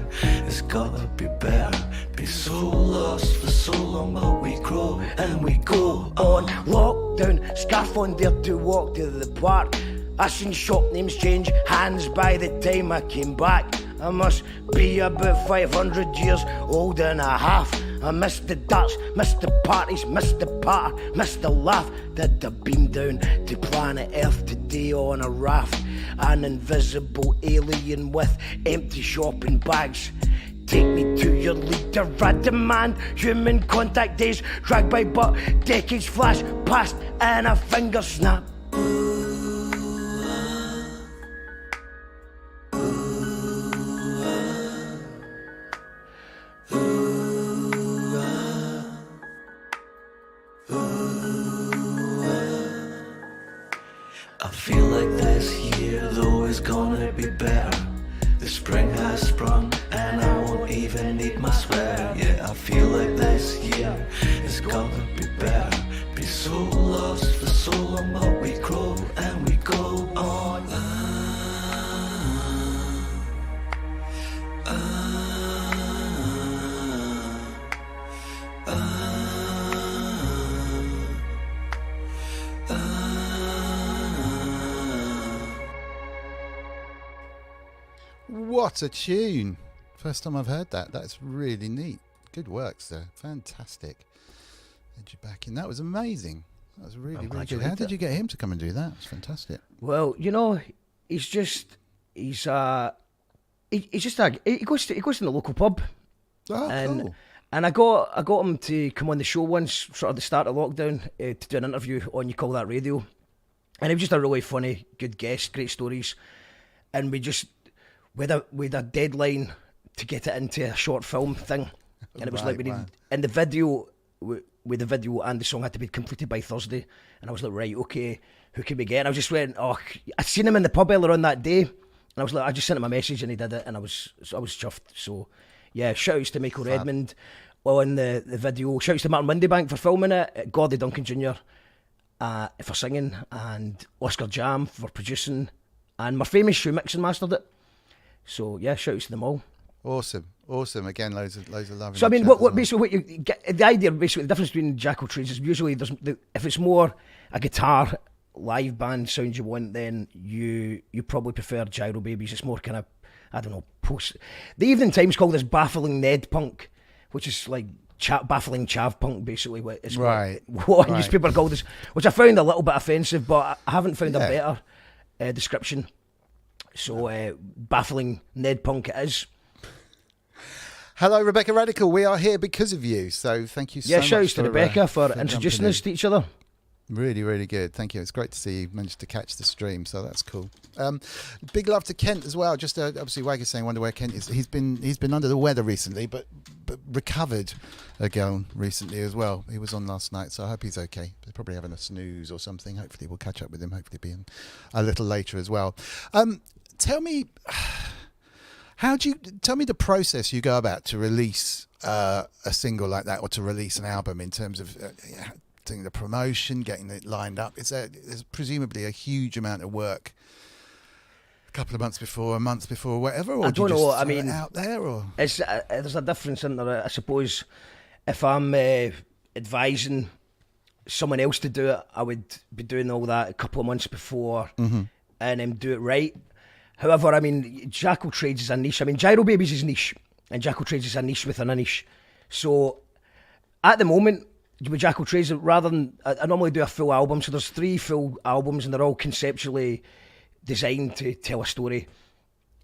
is gonna be better. Be so lost for so long, but we grow and we go on. Lockdown, scarf on there to walk to the park. I seen shop names change hands by the time I came back. I must be about 500 years old and a half. I missed the darts, missed the parties, missed the party, missed the laugh. Did I beam down to planet Earth today on a raft? An invisible alien with empty shopping bags. Take me to your leader, I demand human contact days. Dragged by but decades flash past and a finger snap. I feel like this year, though, is gonna be better. The spring has sprung, and I won't even need my sweater. Yeah, I feel like this year is gonna be better. Be so lost for so long, but we grow and we go on. What a tune. First time I've heard that. That's really neat. Good work, sir. Fantastic. Had you back in. That was amazing. That was really, really good. How did you get him to come and do that? It's fantastic. Well, you know, he goes to the local pub. Oh, cool. And I got him to come on the show once, sort of the start of lockdown, to do an interview on You Call That Radio. And he was just a really funny, good guest, great stories. And we had a deadline to get it into a short film thing. And it was like we needed, and the video, with the video and the song had to be completed by Thursday. And I was like, right, okay, who can we get? And I just went, I seen him in the pub earlier on that day. And I was like, I just sent him a message and he did it. And I was chuffed. So, yeah, shout-outs to Michael Redmond on the video. Shout-outs to Martin Windybank for filming it. Gordie Duncan Jr. For singing. And Oscar Jam for producing. And my famous who mixed and mastered it. So, yeah, shout-outs to them all. Awesome. Again, loads of love. So I mean, what you get, the idea, basically, the difference between Jack O'Trades is usually if it's more a guitar live band sound you want, then you probably prefer Gyro Babies. It's more kind of, I don't know, post. The Evening Times call this baffling Ned punk, which is like baffling chav punk, basically. It's what newspaper call this, which I found a little bit offensive, but I haven't found a better description. So baffling Ned punk it is. Hello, Rebecca Radical. We are here because of you. So thank you so much. Yeah, shouts to Rebecca for introducing us to each other. Really, really good. Thank you. It's great to see you managed to catch the stream. So that's cool. Big love to Kent as well. Just obviously, Wag is saying, wonder where Kent is. He's been under the weather recently, but recovered again recently as well. He was on last night, so I hope he's okay. He's probably having a snooze or something. Hopefully, we'll catch up with him. Hopefully, being a little later as well. Tell me. Tell me the process you go about to release a single like that, or to release an album, in terms of doing the promotion, getting it lined up. There's presumably a huge amount of work a couple of months before, a month before, whatever, or I don't know. I mean, out there, or there's a difference in there. I suppose if I'm advising someone else to do it, I would be doing all that a couple of months before, and do it right. However, I mean, Jack O'Trades is a niche. I mean, Gyro Babies is niche, and Jack O'Trades is a niche within a niche. So, at the moment, with Jack O'Trades, rather than I normally do a full album, so there's 3 full albums, and they're all conceptually designed to tell a story.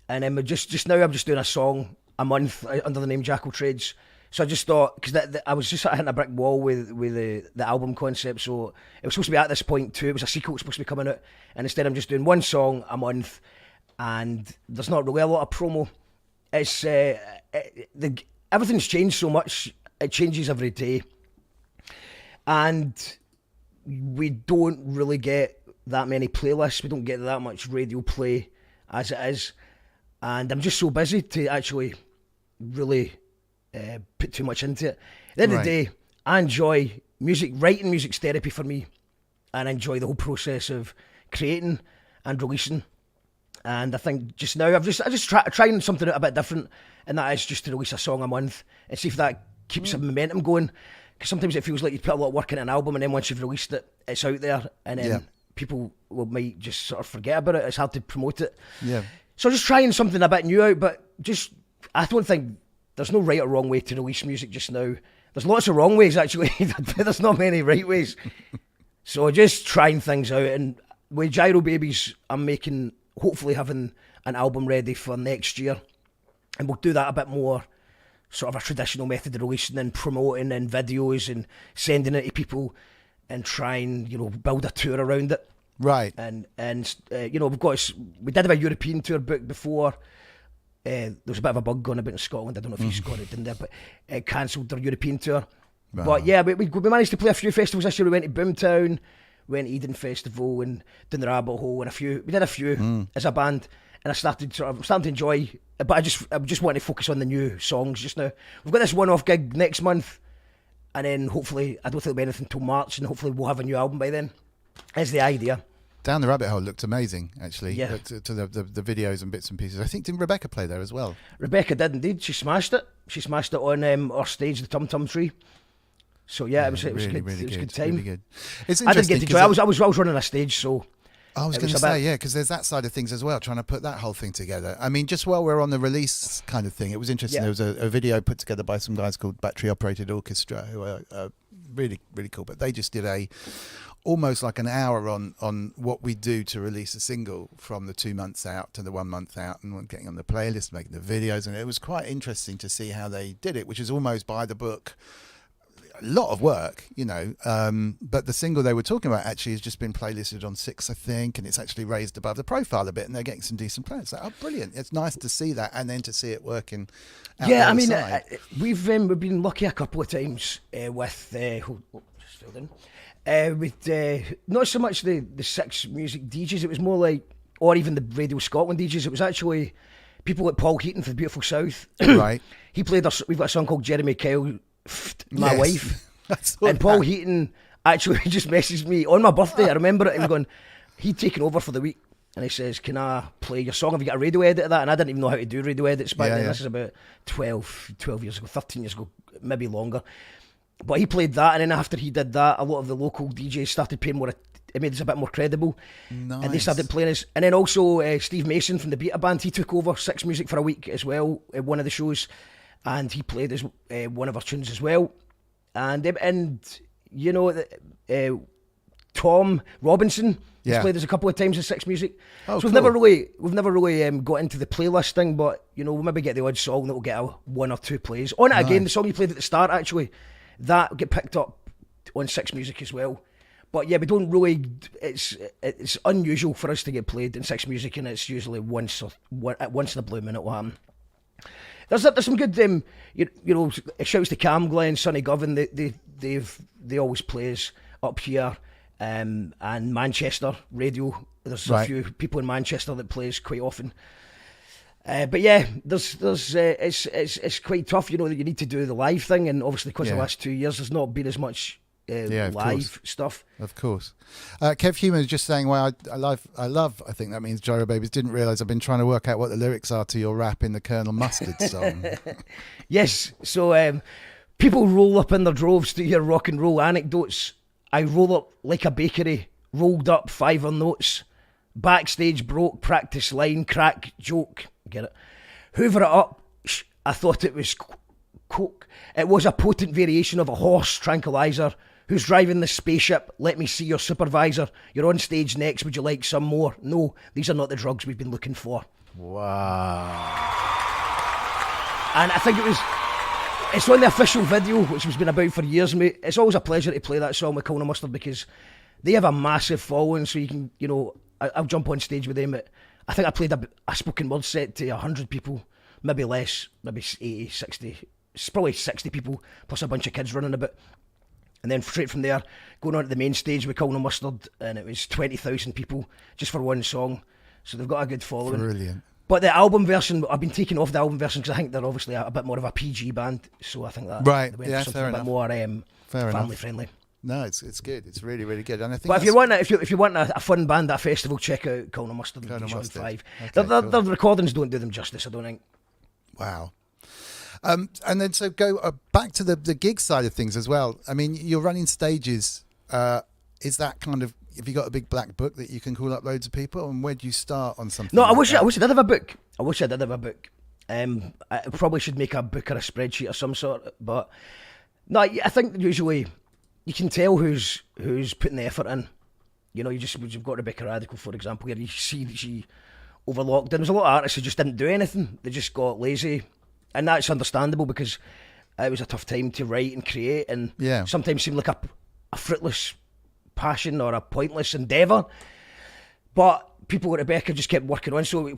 And then just now, I'm just doing a song a month under the name Jack O'Trades. So I just thought, because I was just hitting a brick wall with the album concept. So it was supposed to be at this point too. It was a sequel. It was supposed to be coming out, and instead I'm just doing one song a month. And there's not really a lot of promo. It's everything's changed so much. It changes every day, and we don't really get that many playlists. We don't get that much radio play as it is, and I'm just so busy to actually really put too much into it. At the end of the day, I enjoy music. Writing music's therapy for me, and I enjoy the whole process of creating and releasing. And I think just now I just trying something a bit different, and that is just to release a song a month and see if that keeps some momentum going. Because sometimes it feels like you put a lot of work in an album, and then once you've released it, it's out there, and then people might just sort of forget about it. It's hard to promote it. Yeah. So just trying something a bit new out, but just I don't think there's no right or wrong way to release music just now. There's lots of wrong ways actually. There's not many right ways. So just trying things out, and with Gyro Babies, I'm hopefully having an album ready for next year, and we'll do that a bit more sort of a traditional method of releasing and promoting and videos and sending it to people and trying, build a tour around it. Right. And we did have a European tour booked before. There was a bit of a bug going about in Scotland. I don't know if you got it, didn't they? But it cancelled their European tour. Wow. But yeah, we managed to play a few festivals this year. We went to Boomtown, went to Eden Festival and Down the Rabbit Hole, and we did a few as a band. And I'm starting to enjoy, but I just want to focus on the new songs just now. We've got this one-off gig next month, and then hopefully, I don't think there'll be anything until March, and hopefully we'll have a new album by then. Is the idea. Down the Rabbit Hole looked amazing, actually. Yeah. To the videos and bits and pieces. I think, didn't Rebecca play there as well? Rebecca did indeed. She smashed it. She smashed it on our stage, the Tum Tum Tree. So yeah, it was really, good. Really it was good. good time. Really good. It's I didn't interesting. get to enjoy. I was running a stage, so. I was going to say, yeah, because there's that side of things as well, trying to put that whole thing together. I mean, just while we're on the release kind of thing, it was interesting. Yeah. There was a video put together by some guys called Battery Operated Orchestra, who are really, really cool. But they just did almost like an hour on what we do to release a single from the 2 months out to the 1 month out, and getting on the playlist, making the videos. And it was quite interesting to see how they did it, which is almost by the book. A lot of work, but the single they were talking about actually has just been playlisted on 6, I think, and it's actually raised above the profile a bit, and they're getting some decent players. Oh, brilliant. It's nice to see that, and then to see it working out. Yeah, I mean, we've been lucky a couple of times with not so much the 6 music DJs, it was more like, or even the Radio Scotland DJs, it was actually people like Paul Heaton for the Beautiful South. Right. He played we've got a song called Jeremy Kyle, my wife, and Paul Heaton actually just messaged me on my birthday. I remember it, and he'd taken over for the week, and he says, "Can I play your song? Have you got a radio edit of that?" And I didn't even know how to do radio edits back then. This is about 12 years ago, 13 years ago, maybe longer. But he played that, and then after he did that, a lot of the local DJs started paying more. It made us a bit more credible, and they started playing us. And then also Steve Mason from the Beta Band, he took over 6 Music for a week as well at one of the shows. And he played as one of our tunes as well, and Tom Robinson has played us a couple of times at 6 Music. So we've never really got into the playlist thing, but we'll maybe get the odd song that will get 1 or 2 plays on it. Again, the song you played at the start actually, that get picked up on 6 Music as well. But yeah, we don't really. It's unusual for us to get played in 6 Music, and it's usually once in a blue moon it will happen. There's some good, shouts to Cam Glen, Sonny Govan. They always play us up here, and Manchester radio. There's a few people in Manchester that play us quite often. But yeah, it's quite tough. You need to do the live thing, and obviously because the last 2 years there's not been as much live stuff. Of course. Kev Human is just saying, well, I love, I think that means Gyro Babies, didn't realise I've been trying to work out what the lyrics are to your rap in the Colonel Mustard song. Yes, so people roll up in their droves to hear rock and roll anecdotes. I roll up like a bakery, rolled up 5 notes. Backstage broke, practice line, crack, joke. Get it? Hoover it up, I thought it was coke. It was a potent variation of a horse tranquilizer. Who's driving the spaceship? Let me see your supervisor. You're on stage next. Would you like some more? No, these are not the drugs we've been looking for. Wow. And I think it's on the official video, which has been about for years, mate. It's always a pleasure to play that song with Colin Mustard because they have a massive following, so you can, I'll jump on stage with them. I think I played a spoken word set to 100 people, maybe less, maybe 80, 60. It's probably 60 people, plus a bunch of kids running about. And then straight from there, going on to the main stage with Colin Mustard, and it was 20,000 people just for one song. So they've got a good following. Brilliant. But the album version, I've been taking off the album version because I think they're obviously a bit more of a PG band. So I think that Right, they went yeah, for something fair a bit enough. more Fair family enough. friendly. No, it's good. It's really, really good. And I think But if you want a fun band at a festival, check out Colonel Mustard and Colonel Dijon Mustard. 5. Okay, Their recordings don't do them justice, I don't think. Wow. And then so go back to the gig side of things as well. I mean, you're running stages. Is that kind of, have you got a big black book that you can call up loads of people? And where do you start on something? No, I like wish that? I did have a book. I probably should make a book or a spreadsheet or some sort. But no, I think usually you can tell who's putting the effort in. You know, you've got Rebecca Radical, for example, here you see that she over lockdown. There's a lot of artists who just didn't do anything. They just got lazy. And that's understandable because it was a tough time to write and create, and sometimes seemed like a fruitless passion or a pointless endeavour. But people like Rebecca just kept working on. So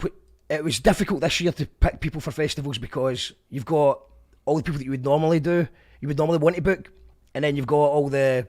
it was difficult this year to pick people for festivals because you've got all the people that you would normally want to book, and then you've got all the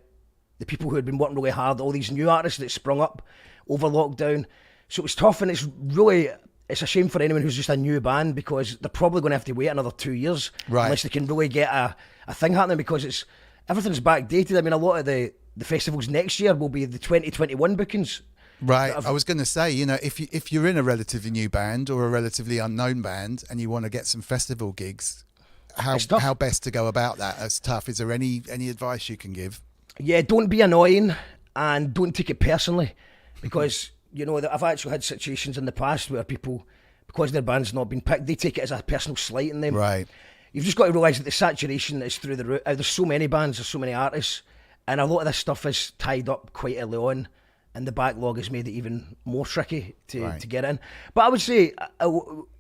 people who had been working really hard, all these new artists that sprung up over lockdown. So it was tough, and it's a shame for anyone who's just a new band because they're probably going to have to wait another 2 years unless they can really get a thing happening because everything's backdated. I mean, a lot of the festivals next year will be the 2021 bookings. Right. I was going to say, you know, if you're in a relatively new band or a relatively unknown band and you want to get some festival gigs, how best to go about that? That's tough. Is there any advice you can give? Yeah, don't be annoying and don't take it personally because... You know, I've actually had situations in the past where people, because their band's not been picked, they take it as a personal slight on them. Right. You've just got to realise that the saturation is through the roof. There's so many bands, there's so many artists, and a lot of this stuff is tied up quite early on, and the backlog has made it even more tricky to get in. But I would say,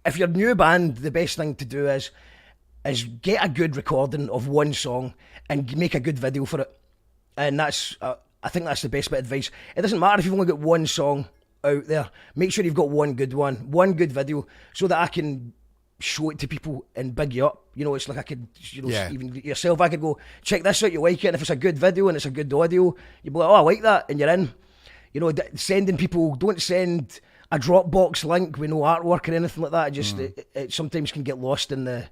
if you're a new band, the best thing to do is get a good recording of one song and make a good video for it. And that's, I think that's the best bit of advice. It doesn't matter if you've only got one song out there. Make sure you've got one good video, so that I can show it to people and big you up. You know, it's like I could, even yourself, I could go, check this out, you like it, and if it's a good video and it's a good audio, you'll be like, oh, I like that, and you're in. You know, sending people, don't send a Dropbox link with no artwork or anything like that. It sometimes can get lost in the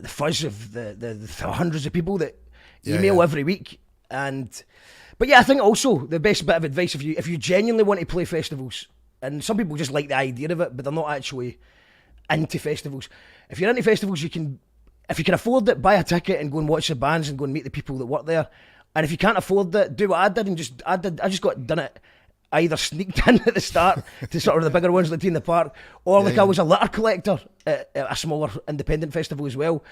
fuzz of the hundreds of people that email every week. But yeah, I think also the best bit of advice, if you genuinely want to play festivals, and some people just like the idea of it, but they're not actually into festivals. If you're into festivals, if you can afford it, buy a ticket and go and watch the bands and go and meet the people that work there. And if you can't afford it, do what I did and I just got done it. I either sneaked in at the start to sort of the bigger ones like Tea in the Park, or I was a litter collector at a smaller independent festival as well.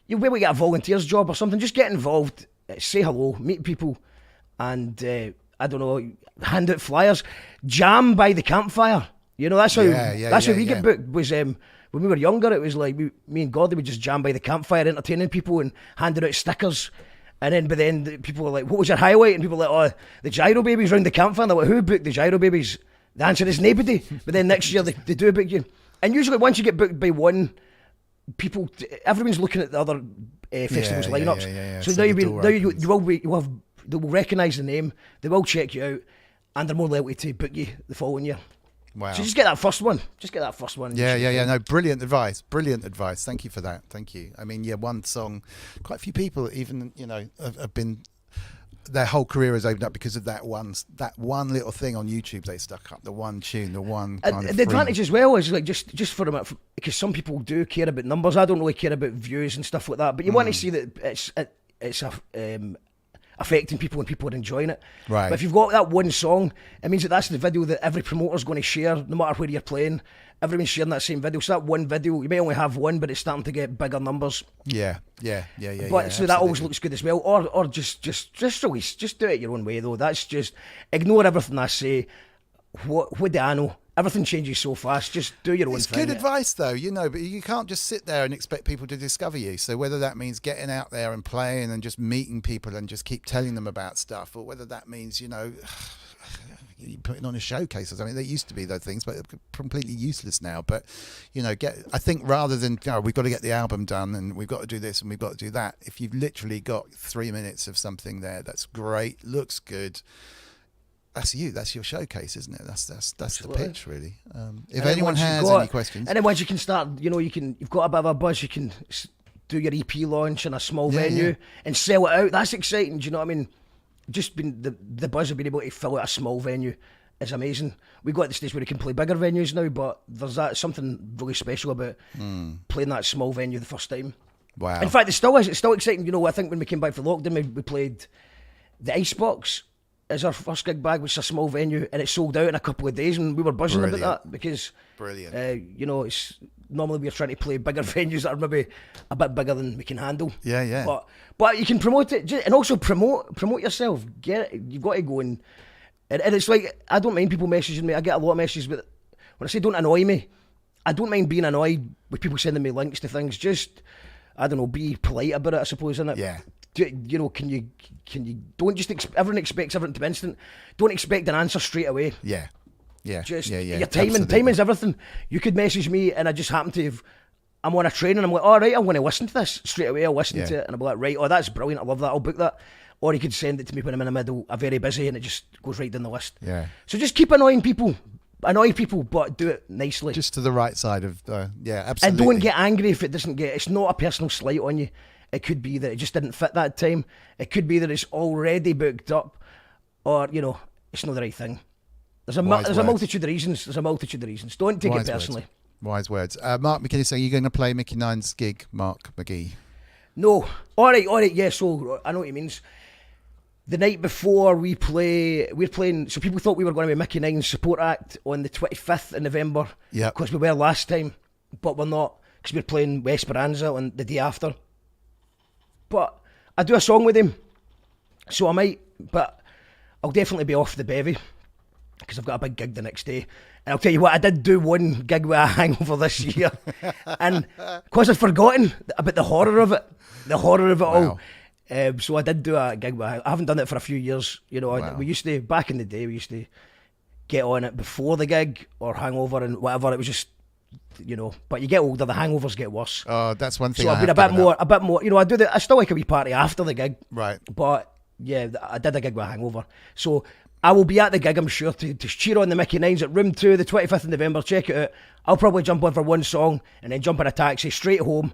You'll be able to get a volunteer's job or something. Just get involved, say hello, meet people, and I don't know, hand out flyers, jam by the campfire. You know, that's how we get booked. Was when we were younger, it was like me and Gordy would just jam by the campfire, entertaining people and handing out stickers. And then, but then people were like, "What was your highlight?" And people were like, "Oh, the Gyro Babies round the campfire." And they're like, "Who booked the Gyro Babies?" The answer is nobody. But then next year they do book you. And usually once you get booked by one, everyone's looking at the other festivals lineups. So they will recognise the name, they will check you out, and they're more likely to book you the following year. Wow. So just get that first one. Yeah. No, brilliant advice. Thank you for that. Thank you. I mean, one song, quite a few people even, have been, their whole career has opened up because of that one little thing on YouTube they stuck up, the one tune, the one kind of the advantage as well is like just for a minute, because some people do care about numbers. I don't really care about views and stuff like that, but you want to see that it's affecting people and people are enjoying it. Right. But if you've got that one song, it means that's the video that every promoter's going to share, no matter where you're playing. Everyone's sharing that same video. So that one video, you may only have one, but it's starting to get bigger numbers. Yeah. But so that always looks good as well. Or just release. Just do it your own way though. That's just ignore everything I say. What do I know? Everything changes so fast. Just do your own thing. It's good advice, though, but you can't just sit there and expect people to discover you. So whether that means getting out there and playing and just meeting people and just keep telling them about stuff, or whether that means, putting on a showcase or something. They used to be those things, but completely useless now. But, I think rather than, we've got to get the album done and we've got to do this and we've got to do that, if you've literally got 3 minutes of something there that's great, looks good, that's you. That's your showcase, isn't it? That's the Absolutely. pitch, really. If And then anyone once you've has got- any questions, and then once you can start, you've got a bit of a buzz. You can do your EP launch in a small venue and sell it out. That's exciting. Do you know what I mean? Just been the buzz of being able to fill out a small venue is amazing. We got at the stage where we can play bigger venues now, but there's something really special about playing that small venue the first time. wow. In fact, it's still exciting. I think when we came back for lockdown, we played the Icebox as our first gig back, which is a small venue, and it sold out in a couple of days, and we were buzzing Brilliant. about that because, Brilliant. it's normally we're trying to play bigger venues that are maybe a bit bigger than we can handle. Yeah. But you can promote it and also promote yourself. Get it. You've got to go and it's like, I don't mind people messaging me. I get a lot of messages, but when I say don't annoy me, I don't mind being annoyed with people sending me links to things. Just, I don't know, be polite about it, I suppose, innit? Yeah. Can you don't just everyone expects everything to be instant. Don't expect an answer straight away. Yeah. Just yeah. your timing's everything. You could message me and I just happen to have, I'm on a train and I'm like, all right, I'm going to listen to this straight away. I'll listen to it and I'll be like, right, oh, that's brilliant. I love that. I'll book that. Or you could send it to me when I'm in the middle, I'm very busy, and it just goes right down the list. Yeah. So just keep annoying people. Annoy people, but do it nicely. Just to the right side of yeah, and absolutely. don't get angry if it doesn't get. It's not a personal slight on you. It could be that it just didn't fit that time. It could be that it's already booked up, or it's not the right thing. There's a multitude of reasons. Don't take Wise it personally. Wise words. Mark McGhee saying you're going to play Mickey Nine's gig, Mark McGhee. No. All right. Yeah. So I know what he means. The night before we're playing. So people thought we were going to be Mickey Nine's support act on the 25th of November. Yeah. Because we were last time, but we're not, because we're playing Esperanza on the day after. But I do a song with him, so I might. But I'll definitely be off the bevy because I've got a big gig the next day. And I'll tell you what, I did do one gig with a hangover this year, and because I'd forgotten about the horror of it all. So I did do a gig with I haven't done it for a few years. We used to, back in the day, we used to get on it before the gig or hangover and whatever. It was just, but you get older, the hangovers get worse. Oh, that's one thing. So I've been a bit more. I still like a wee party after the gig. Right. But yeah, I did a gig with a hangover. So I will be at the gig, I'm sure, to cheer on the Mickey Nines at Room 2, the 25th of November. Check it out. I'll probably jump on for one song and then jump in a taxi straight home,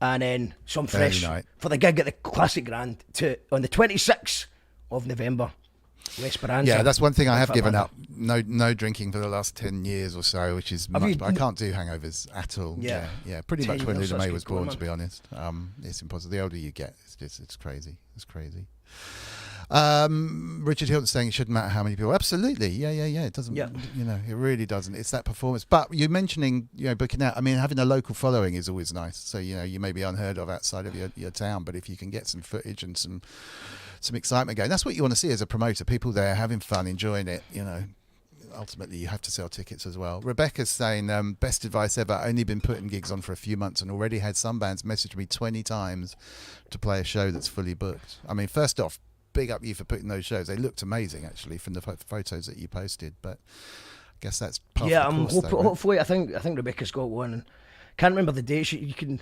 and then some fresh for the gig at the Classic Grand on the 26th of November. Esperanza. Yeah, that's one thing I have given up. No drinking for the last 10 years or so, which is much. I can't do hangovers at all. Yeah. Pretty much when Loulamae was born, to be honest. It's impossible. The older you get, it's crazy. It's crazy. Richard Hilton saying it shouldn't matter how many people. Absolutely. Yeah. It doesn't. Yeah. It really doesn't. It's that performance. But you're mentioning, booking out. I mean, having a local following is always nice. So you may be unheard of outside of your town, but if you can get some footage and some excitement going, that's what you want to see as a promoter. People there having fun, enjoying it. Ultimately you have to sell tickets as well. Rebecca's saying best advice ever. Only been putting gigs on for a few months and already had some bands message me 20 times to play a show that's fully booked. I mean, first off, big up you for putting those shows. They looked amazing actually from the photos that you posted, but I guess that's part of the course, hopefully I think Rebecca's got one, and can't remember the date. You can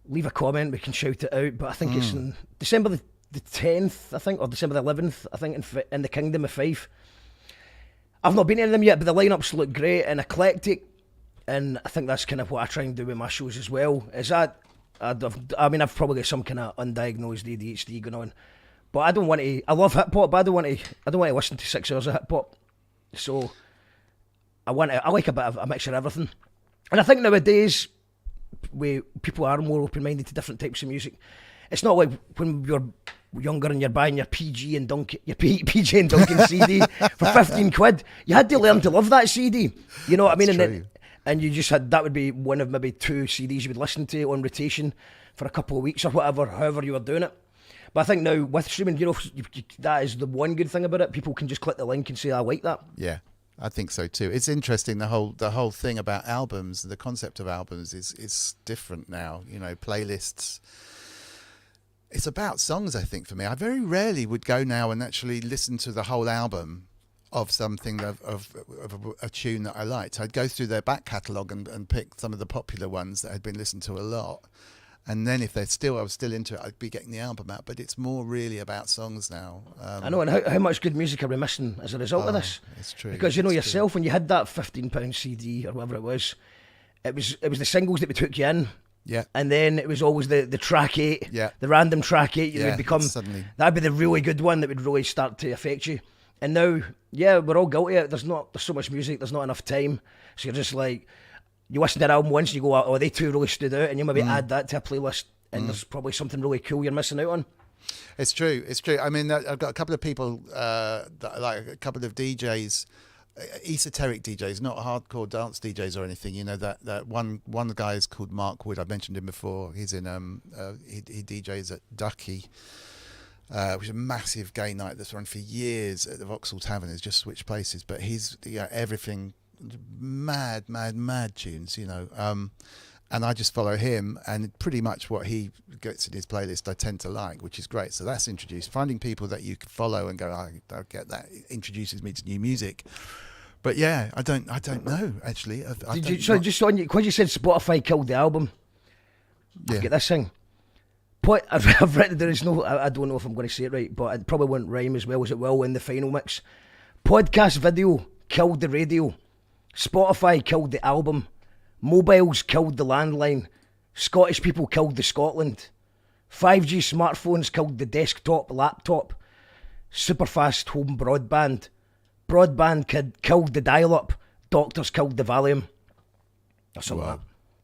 leave a comment, we can shout it out, but I think it's in December the 10th, I think, or December the 11th, I think, in the Kingdom of Fife. I've not been to them yet, but the lineups look great and eclectic, and I think that's kind of what I try and do with my shows as well. I've probably got some kind of undiagnosed ADHD going on, but I don't want to. I love hip hop, but I don't want to listen to 6 hours of hip hop. So I like a bit of a mixture of everything, and I think nowadays people are more open minded to different types of music. It's not like when you're younger and you're buying your PG and Duncan CD for 15 quid. You had to learn to love that CD. You know what I mean? And you just had, that would be one of maybe 2 CDs you would listen to on rotation for a couple of weeks or whatever, however you were doing it. But I think now with streaming, that is the one good thing about it. People can just click the link and say, I like that. Yeah. I think so too. It's interesting, the whole thing about albums, the concept of albums is different now. Playlists. It's about songs, I think, for me. I very rarely would go now and actually listen to the whole album of something of a tune that I liked. I'd go through their back catalogue and pick some of the popular ones that had been listened to a lot. And then if I was still into it, I'd be getting the album out. But it's more really about songs now. I know, and how much good music are we missing as a result of this? It's true. Because you know it's yourself, when you had that £15 CD or whatever it was the singles that would took you in. Yeah. And then it was always the track 8, Yeah. the random track 8. You would become suddenly. That'd be the really good one that would really start to affect you. And now, yeah, we're all guilty of it. There's so much music. There's not enough time. So you're just like, you listen to an album once, and you go, oh, they two really stood out, and you maybe add that to a playlist. And there's probably something really cool you're missing out on. It's true. I mean, I've got a couple of people, like a couple of DJs, esoteric DJs, not hardcore dance DJs or anything. You know, that one guy is called Mark Wood. I mentioned him before. He's in he DJs at Ducky, which is a massive gay night that's run for years at the Vauxhall Tavern. It's just switched places, but he's everything mad tunes. You know. And I just follow him, and pretty much what he gets in his playlist I tend to like, which is great. So that's introduced. Finding people that you can follow and go, I get that, introduces me to new music. But yeah, I don't know, actually. Just on you, because you said Spotify killed the album. Yeah. Get this thing. I've read there is no, I don't know if I'm going to say it right, but it probably won't rhyme as well as it will in the final mix. Podcast video killed the radio. Spotify killed the album. Mobiles killed the landline. Scottish people killed the Scotland. 5G smartphones killed the desktop laptop. Superfast home broadband. Broadband killed the dial-up. Doctors killed the Valium. That's a lot.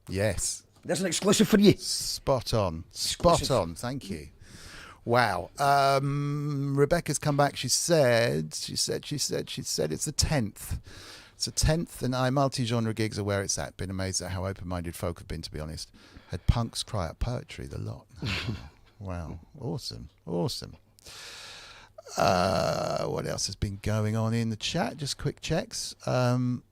Yes. There's an exclusive for you. Spot on. Thank you. Wow. Rebecca's come back. She said it's the 10th. It's the 10th, and multi-genre gigs are where it's at. Been amazed at how open-minded folk have been, to be honest. Had punks cry out poetry, the lot. Wow. Awesome. What else has been going on in the chat? Just quick checks. Kev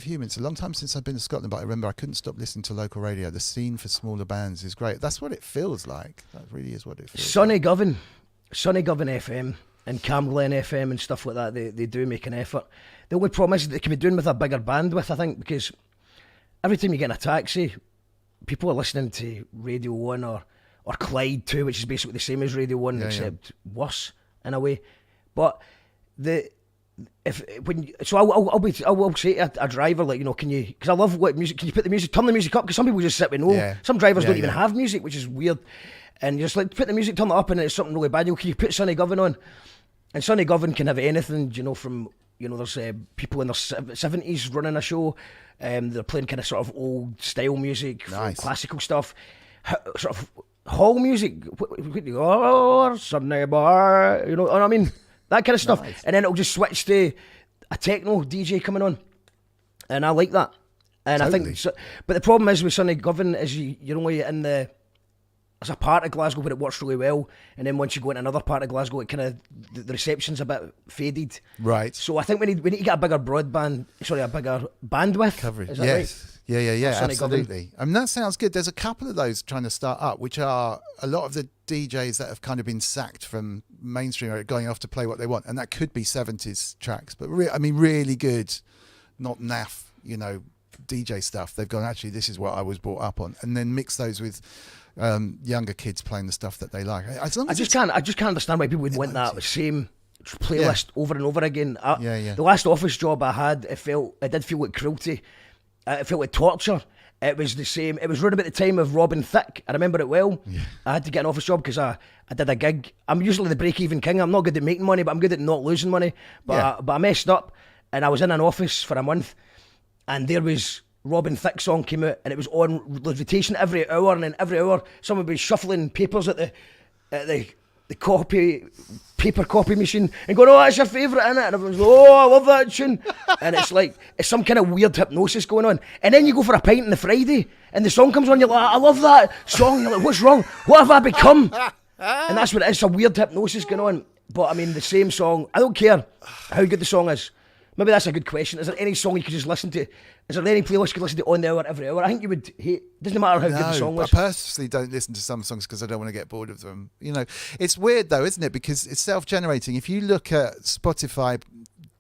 Human, it's a long time since I've been to Scotland, but I remember I couldn't stop listening to local radio. The scene for smaller bands is great. That's what it feels like. That really is what it feels like. Sonny Govan FM and Camglen FM and stuff like that, they do make an effort. The only problem is that it can be doing with a bigger bandwidth, I think, because every time you get in a taxi, people are listening to Radio 1 or Clyde 2, which is basically the same as Radio 1, except worse in a way. But I will say to a driver, like, you know, can you, because I love what music, can you put the music, turn the music up, because some people just sit with no. Yeah. Some drivers don't even have music, which is weird. And you're just like, put the music, turn it up, and it's something really bad. Can you put Sonny Govan on? And Sonny Govan can have anything, you know, from, you know, there's people in their 70s running a show. They're playing kind of sort of old style music, classical stuff, sort of hall music, or some neighbour, you know what I mean? That kind of stuff. Nice. And then it'll just switch to a techno DJ coming on. And I like that. And totally. I think, so, but the problem is with Sonny Govan is you're only in there's a part of Glasgow where it works really well, and then once you go into another part of Glasgow, it kind of the reception's a bit faded. Right. So I think we need to get a bigger a bigger bandwidth Coverage. Is that yes. right? Yeah. Sonny Absolutely. I mean, that sounds good. There's a couple of those trying to start up, which are a lot of the DJs that have kind of been sacked from mainstream are going off to play what they want, and that could be 70s tracks, but really good, not naff, you know, DJ stuff. They've gone, actually, this is what I was brought up on, and then mix those with younger kids playing the stuff that they like. As long as I just can't understand why people would want that same playlist over and over again. The last office job I had, it did feel like cruelty. It felt like torture. It was the same. It was right about the time of Robin Thicke. I remember it well. Yeah. I had to get an office job because I did a gig. I'm usually the break-even king. I'm not good at making money, but I'm good at not losing money. But I messed up, and I was in an office for a month, and there was Robin Thicke song came out, and it was on rotation every hour, and then every hour someone would be shuffling papers at the paper copy machine and going, oh, that's your favourite, innit? And everyone's like, oh, I love that tune. And it's like, it's some kind of weird hypnosis going on. And then you go for a pint on the Friday and the song comes on, you're like, I love that song. You're like, what's wrong? What have I become? And that's what it is, it's a weird hypnosis going on. But I mean, the same song, I don't care how good the song is. Maybe that's a good question. Is there any song you could just listen to? Is there any playlist you could listen to on the hour, every hour? I think you would hate. Doesn't matter how good the song was. I personally don't listen to some songs because I don't want to get bored of them. You know, it's weird though, isn't it? Because it's self-generating. If you look at Spotify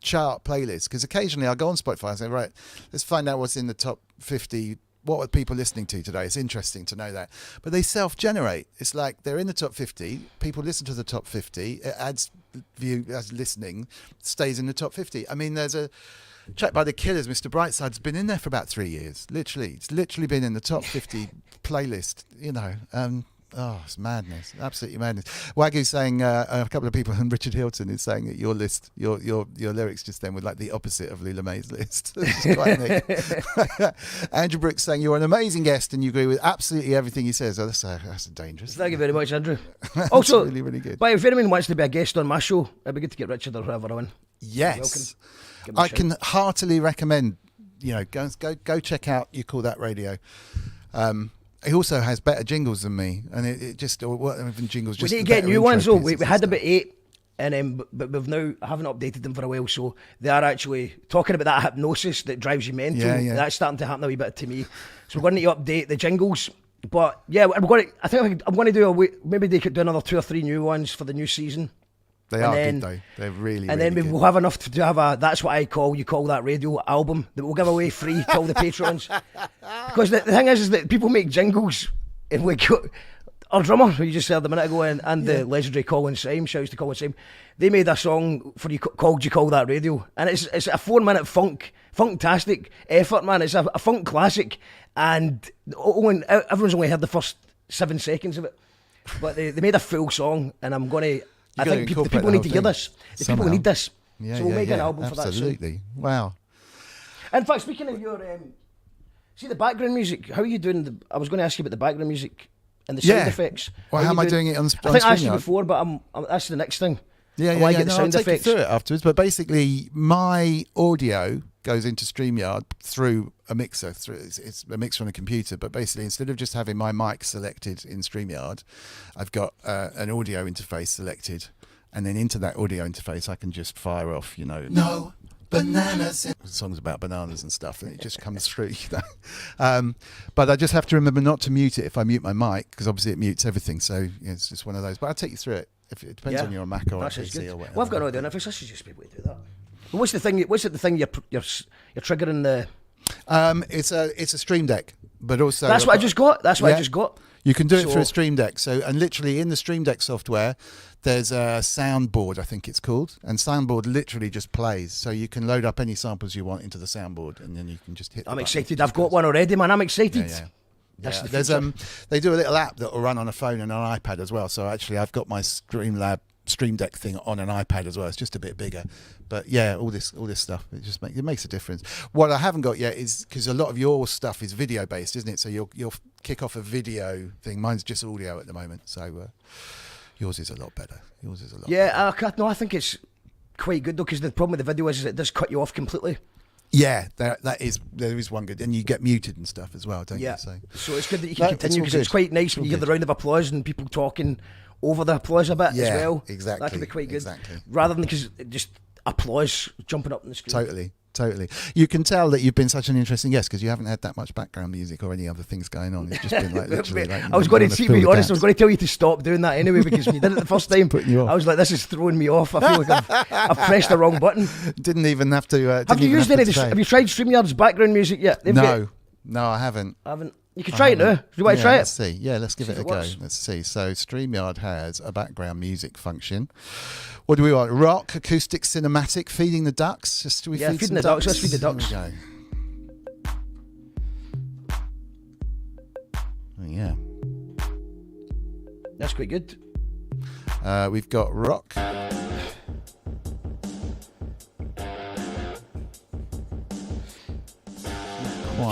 chart playlists, because occasionally I go on Spotify and say, right, let's find out what's in the top 50 what are people listening to today? It's interesting to know that. But they self-generate. It's like they're in the top 50. People listen to the top 50. It adds view as listening, stays in the top 50. I mean, there's a track by The Killers, Mr. Brightside's been in there for about 3 years. Literally. It's literally been in the top 50 playlist, you know. It's madness, absolutely madness. Wagyu's saying a couple of people, and Richard Hilton is saying that your list, your lyrics just then were like the opposite of Loulamae's list. It's quite neat. Andrew Brooks saying you're an amazing guest and you agree with absolutely everything he says. Oh, that's dangerous. Thank you very much, Andrew. Also, really, really good. But if anyone wants to be a guest on my show, it'd be good to get Richard or whoever on. Yes, I can heartily recommend. You know, go check out You Call That Radio. He also has better jingles than me, and it just even jingles. We Just need to the get better new ones intro though. We pieces had and about 8, and then but we've now haven't updated them for a while. So they are actually talking about that hypnosis that drives you mental. Yeah. That's starting to happen a wee bit to me. So we're going to need to update the jingles. But yeah, I'm going to do maybe they could do another 2 or 3 new ones for the new season. They are good though. They're really, and really then good. we'll have enough to have a That's What I Call You Call That Radio album that we'll give away free to all the patrons. Because the thing is that people make jingles, and we got our drummer who you just heard a minute ago, and the legendary Colin Syme, shouts to Colin Syme, they made a song for You Call That Radio, and it's a 4-minute funktastic effort, man. It's a funk classic, and everyone's only heard the first 7 seconds of it, but they made a full song, and I think the people need to hear this. The people need this. Yeah, so we'll make an album absolutely. for that soon. Absolutely. Wow. In fact, speaking of your, see the background music, how are you doing? I was going to ask you about the background music and the sound effects. Well, how am I doing it on I think I asked you StreamYard? before, but that's the next thing. Yeah. Get the I'll sound take effects. you through it afterwards. But basically, my audio goes into StreamYard through a mixer. It's a mixer on a computer. But basically, instead of just having my mic selected in StreamYard, I've got an audio interface selected. And then into that audio interface, I can just fire off, no bananas. Songs about bananas and stuff, and it just comes through. But I just have to remember not to mute it if I mute my mic, because obviously it mutes everything. So it's just one of those. But I'll take you through it. If it depends on your Mac or PC or whatever. Well, I've got no idea. If it's just should be able to do that. But what's the thing you're triggering the? It's a Stream Deck, but also That's what I just got. I just got. You can do it through a Stream Deck. And literally in the Stream Deck software, there's a soundboard, I think it's called, and soundboard literally just plays. So you can load up any samples you want into the soundboard, and then you can just hit. I'm excited. I've got one already, man. I'm excited. Yeah. There's they do a little app that will run on a phone and an iPad as well. So actually, I've got my Stream Deck thing on an iPad as well. It's just a bit bigger, but yeah, all this stuff it makes a difference. What I haven't got yet is, because a lot of your stuff is video based, isn't it? So you'll kick off a video thing. Mine's just audio at the moment, so yours is a lot better. Yeah, I think it's quite good though, because the problem with the video is it does cut you off completely. Yeah, there is one good, and you get muted and stuff as well, don't you? So it's good that you can continue, because it's quite nice when you get the round of applause and people talking over the applause a bit as well. Exactly. That can be quite good. Exactly. Rather than because just applause jumping up on the screen. Totally. You can tell that you've been such an interesting guest, because you haven't had that much background music or any other things going on. It's just been like literally. I was going to be honest. I was going to tell you to stop doing that anyway, because when you did it the first time, I was like, "This is throwing me off." I feel like I've pressed the wrong button. Didn't even have to. Have you used any? Have you tried StreamYard's background music yet? No, I haven't. You can try it now. Do you want to try it? Let's see. Yeah, let's give it a go. Works. Let's see. So StreamYard has a background music function. What do we want? Rock, acoustic, cinematic, feeding the ducks. Just feed feeding the ducks. Let's feed the ducks. There we go. Oh, yeah. That's quite good. We've got rock.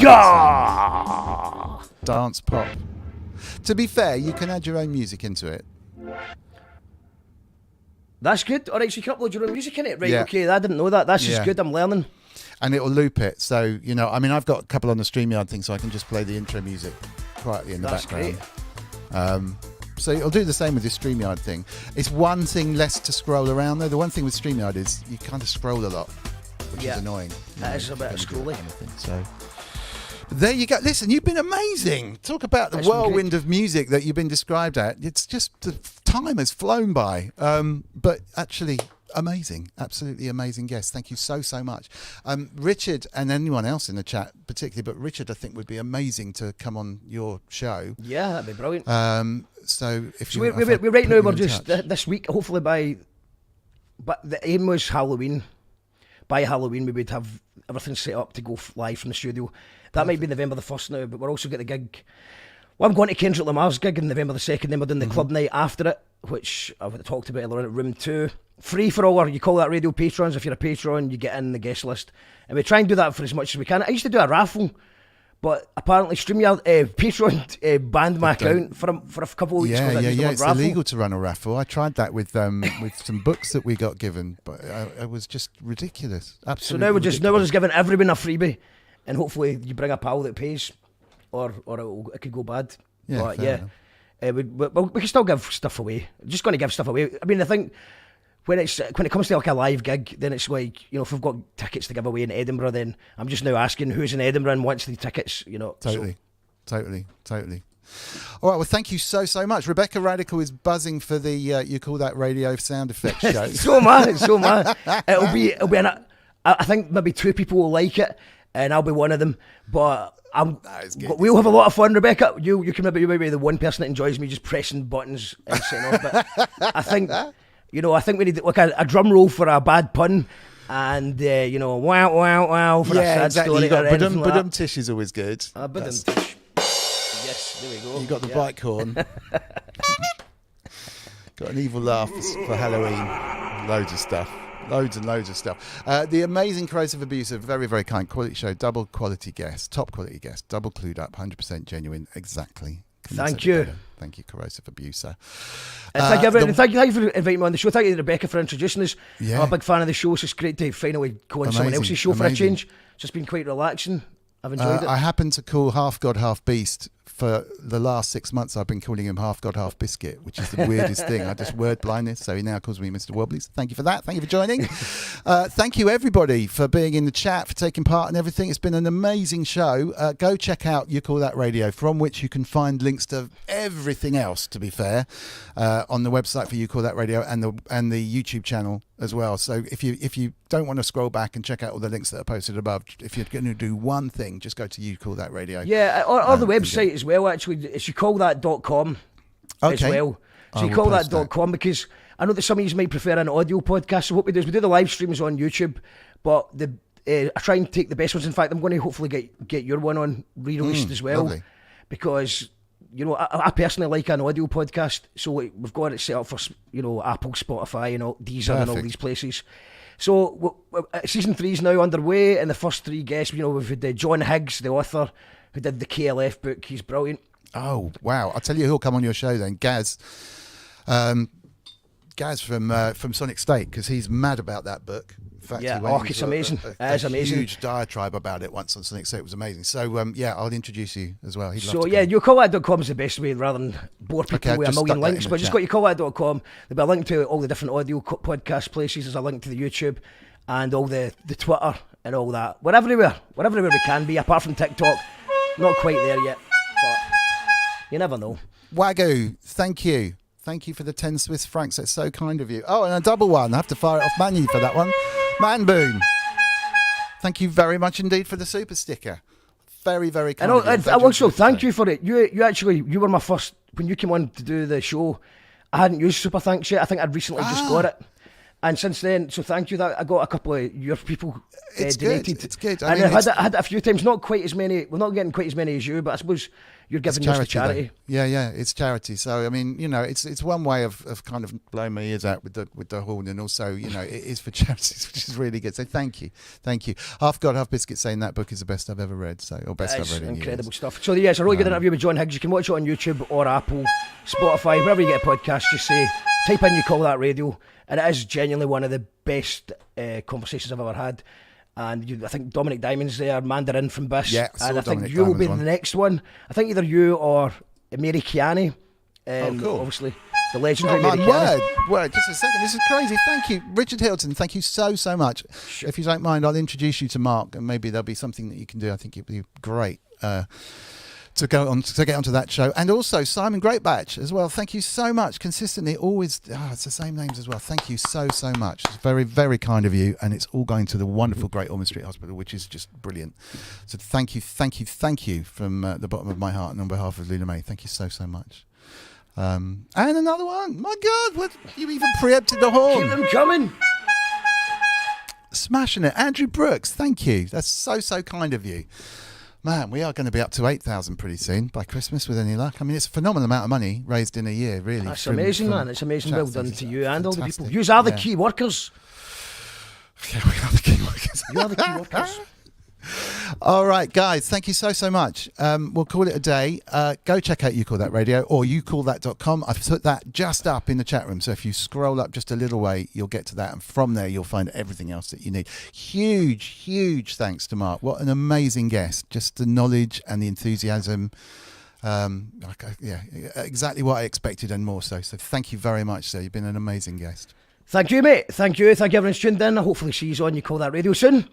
Yeah! Dance pop. To be fair, you can add your own music into it. That's good. All right, so you can upload your own music in it. Right, Yeah. okay, I didn't know that. That's just good. I'm learning. And it'll loop it. So, I've got a couple on the StreamYard thing, so I can just play the intro music quietly in the background. Great. So it'll do the same with this StreamYard thing. It's one thing less to scroll around, though. The one thing with StreamYard is you kind of scroll a lot, which is annoying. That is a bit of scrolling. So there you go. Listen, you've been amazing. Talk about the whirlwind of music that you've been described at. It's just the time has flown by. But actually, Amazing, absolutely amazing guest. Thank you so much. Richard, and anyone else in the chat particularly, but Richard I think would be amazing to come on your show. Yeah, that'd be brilliant. So if So you we're right now, we're just this week, hopefully but the aim was Halloween. By Halloween we would have everything set up to go live from the studio. That might be November the 1st now, but we're also getting the gig. Well, I'm going to Kendrick Lamar's gig on November the 2nd, then we're doing the club night after it, which I've talked about earlier at Room 2. Free for all our, you call that radio patrons. If you're a patron, you get in the guest list. And we try and do that for as much as we can. I used to do a raffle, but apparently StreamYard Patreon banned my account for a couple of weeks. Yeah. It's raffle. illegal to run a raffle. I tried that with some books that we got given, but it was just ridiculous. Absolutely. So now we're just giving everyone a freebie, and hopefully you bring a pal that pays, or it could go bad. Yeah, But fair enough. we can still give stuff away. Just going to give stuff away. I mean, I think when it comes to like a live gig, then it's like, if we've got tickets to give away in Edinburgh, then I'm just now asking who's in Edinburgh and wants the tickets. Totally. All right, well, thank you so much. Rebecca Radical is buzzing for the You Call That Radio sound effects show. So am I. It'll be I think maybe 2 people will like it, and I'll be one of them. But we'll have a lot of fun, Rebecca. You might be the one person that enjoys me just pressing buttons and setting off. But I think we need like a drum roll for a bad pun, and wow wow for a sad story. You got Badum Tish is always good. Badum Tish. Yes, there we go. You got the bike horn. Got an evil laugh for Halloween. Loads of stuff. Loads and loads of stuff. The amazing Corrosive Abuser, very, very kind. Quality show, double quality guest, top quality guest, double clued up, 100% genuine. Exactly. Thank you. Thank you, Corrosive Abuser. Thank you for inviting me on the show. Thank you, Rebecca, for introducing us. Yeah. I'm a big fan of the show, so it's great to finally go on someone else's show for a change. It's just been quite relaxing. I've enjoyed it. I happen to call Half God, Half Beast. For the last 6 months, I've been calling him Half God, Half Biscuit, which is the weirdest thing. I just word blindness, so he now calls me Mr. Wobblies. Thank you for that. Thank you for joining. Thank you, everybody, for being in the chat, for taking part and everything. It's been an amazing show. Go check out You Call That Radio, from which you can find links to everything else, to be fair, on the website for You Call That Radio and the YouTube channel as well. So if you don't want to scroll back and check out all the links that are posted above, if you're going to do one thing, just go to You Call That Radio. Yeah, or the website as well, actually. It's youcallthat.com as well. So youcallthat.com, because I know that some of you might prefer an audio podcast. So what we do is we do the live streams on YouTube, but I try and take the best ones. In fact, I'm going to hopefully get your one on re-released as well. Lovely. Because I personally like an audio podcast, so we've got it set up for Apple, Spotify, and all Deezer and all these places. So season 3 is now underway, and the first 3 guests, we've had John Higgs, the author, who did the KLF book. He's brilliant. Oh wow! I'll tell you who'll come on your show then, Gaz. Gaz from Sonic State, because he's mad about that book. In fact, it's amazing. It's amazing. Huge diatribe about it once on Sonic State. It was amazing. So I'll introduce you as well. YouCallThat.com is the best way, rather than bore people with a million links. But just go to YouCallThat.com. There'll be a link to all the different audio podcast places. There's a link to the YouTube and all the Twitter and all that. We're everywhere we can be, apart from TikTok. Not quite there yet, but you never know. Wagyu, thank you. Thank you for the 10 Swiss francs. That's so kind of you. Oh, and a double one. I have to fire it off Manny for that one. Man Boone. Thank you very much indeed for the super sticker. Very, very kind of you. And also, thank you for it. You were my first, when you came on to do the show, I hadn't used Super Thanks yet. I think I'd recently just got it. And since then, so thank you. That I got a couple of your people donated. It's good. I had it a few times. Not quite as many. We're not getting quite as many as you, but I suppose you're giving yours to charity. Yeah, it's charity. So I mean, it's one way of kind of blowing my ears out with the horn, and also it is for charities, which is really good. So thank you. Half God, Half Biscuit saying that book is the best I've ever read. Or best I've read in incredible years. Stuff. So it's a really good interview with John Higgs. You can watch it on YouTube or Apple, Spotify, wherever you get a podcast. Just type in You Call That Radio. And it is genuinely one of the best conversations I've ever had. And I think Dominic Diamond's there, Mandarin from Biss. Yeah, and I think Dominic you will be Diamond's the next one. I think either you or Mary Kiani. Cool. Obviously, the legendary Mary Kiani. Word, just a second. This is crazy. Thank you. Richard Hilton, thank you so much. Sure. If you don't mind, I'll introduce you to Mark, and maybe there'll be something that you can do. I think it'd be great. to get onto that show. And also Simon Greatbatch as well. Thank you so much. Consistently, always, it's the same names as well. Thank you so much. It's very, very kind of you. And it's all going to the wonderful Great Ormond Street Hospital, which is just brilliant. So thank you from the bottom of my heart and on behalf of Loulamae. Thank you so much. And another one. My God, what, you even preempted the horn. Keep them coming. Smashing it. Andrew Brooks, thank you. That's so kind of you. Man, we are going to be up to 8,000 pretty soon by Christmas with any luck. I mean, it's a phenomenal amount of money raised in a year, really. That's amazing, man. It's amazing. Well done to you and all the Fantastic. people. You are the key workers. Yeah, we are the key workers. You are the key workers. All right, guys, thank you so much. We'll call it a day. Go check out You Call That Radio or youcallthat.com. I've put that just up in the chat room. So if you scroll up just a little way, you'll get to that. And from there, you'll find everything else that you need. Huge thanks to Mark. What an amazing guest. Just the knowledge and the enthusiasm. Exactly what I expected and more so. So thank you very much, sir. You've been an amazing guest. Thank you, mate. Thank you. Thank you, everyone's tuned in. Hopefully see you on You Call That Radio soon.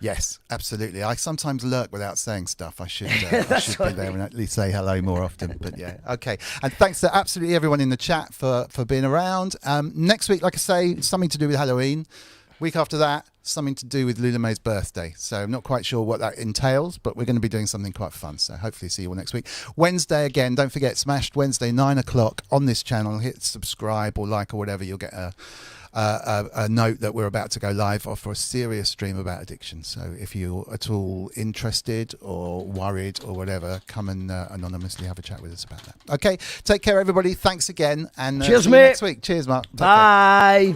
Yes, absolutely. I sometimes lurk without saying stuff. I should be there and at least say hello more often. But yeah, okay. And thanks to absolutely everyone in the chat for being around. Next week, like I say, something to do with Halloween. Week after that, something to do with Loulamae's birthday. So I'm not quite sure what that entails, but we're going to be doing something quite fun. So hopefully see you all next week. Wednesday again, don't forget, Smashed Wednesday, 9 o'clock on this channel. Hit subscribe or like or whatever. You'll get a note that we're about to go live for a serious stream about addiction. So if you're at all interested or worried or whatever, come and anonymously have a chat with us about that. Okay, take care, everybody. Thanks again. And cheers, see you mate. next week. Cheers, Mark. Take Bye.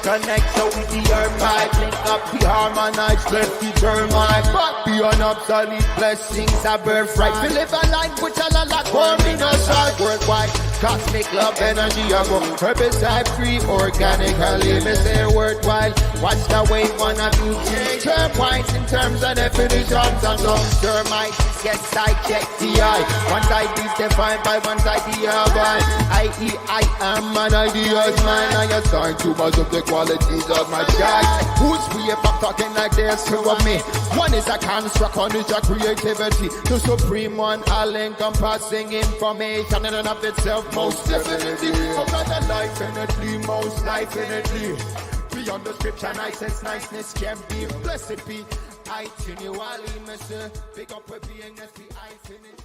Connect so with the herb pipe, link up the harmonize, left the termite, but beyond obsolete blessings, a birthright. We live a life which a lot for me, no side worldwide. Cosmic love energy, I go herbicide free, organically, me say worthwhile. Watch the way one of you take term points in terms of definitions and long termites. Yes, I check the eye. One side is defined by one side the other. I.e. I am an ideas man. I assign too much of the qualities of my child. Who's we up talking like there's two of me? One is a construct, one is a creativity. The supreme one, all encompassing information in and of itself, most definitely. Another life infinitely, most life infinitely. Beyond the scripture, niceness can be. Blessed be. I continually miss pick up a being that's the infinite.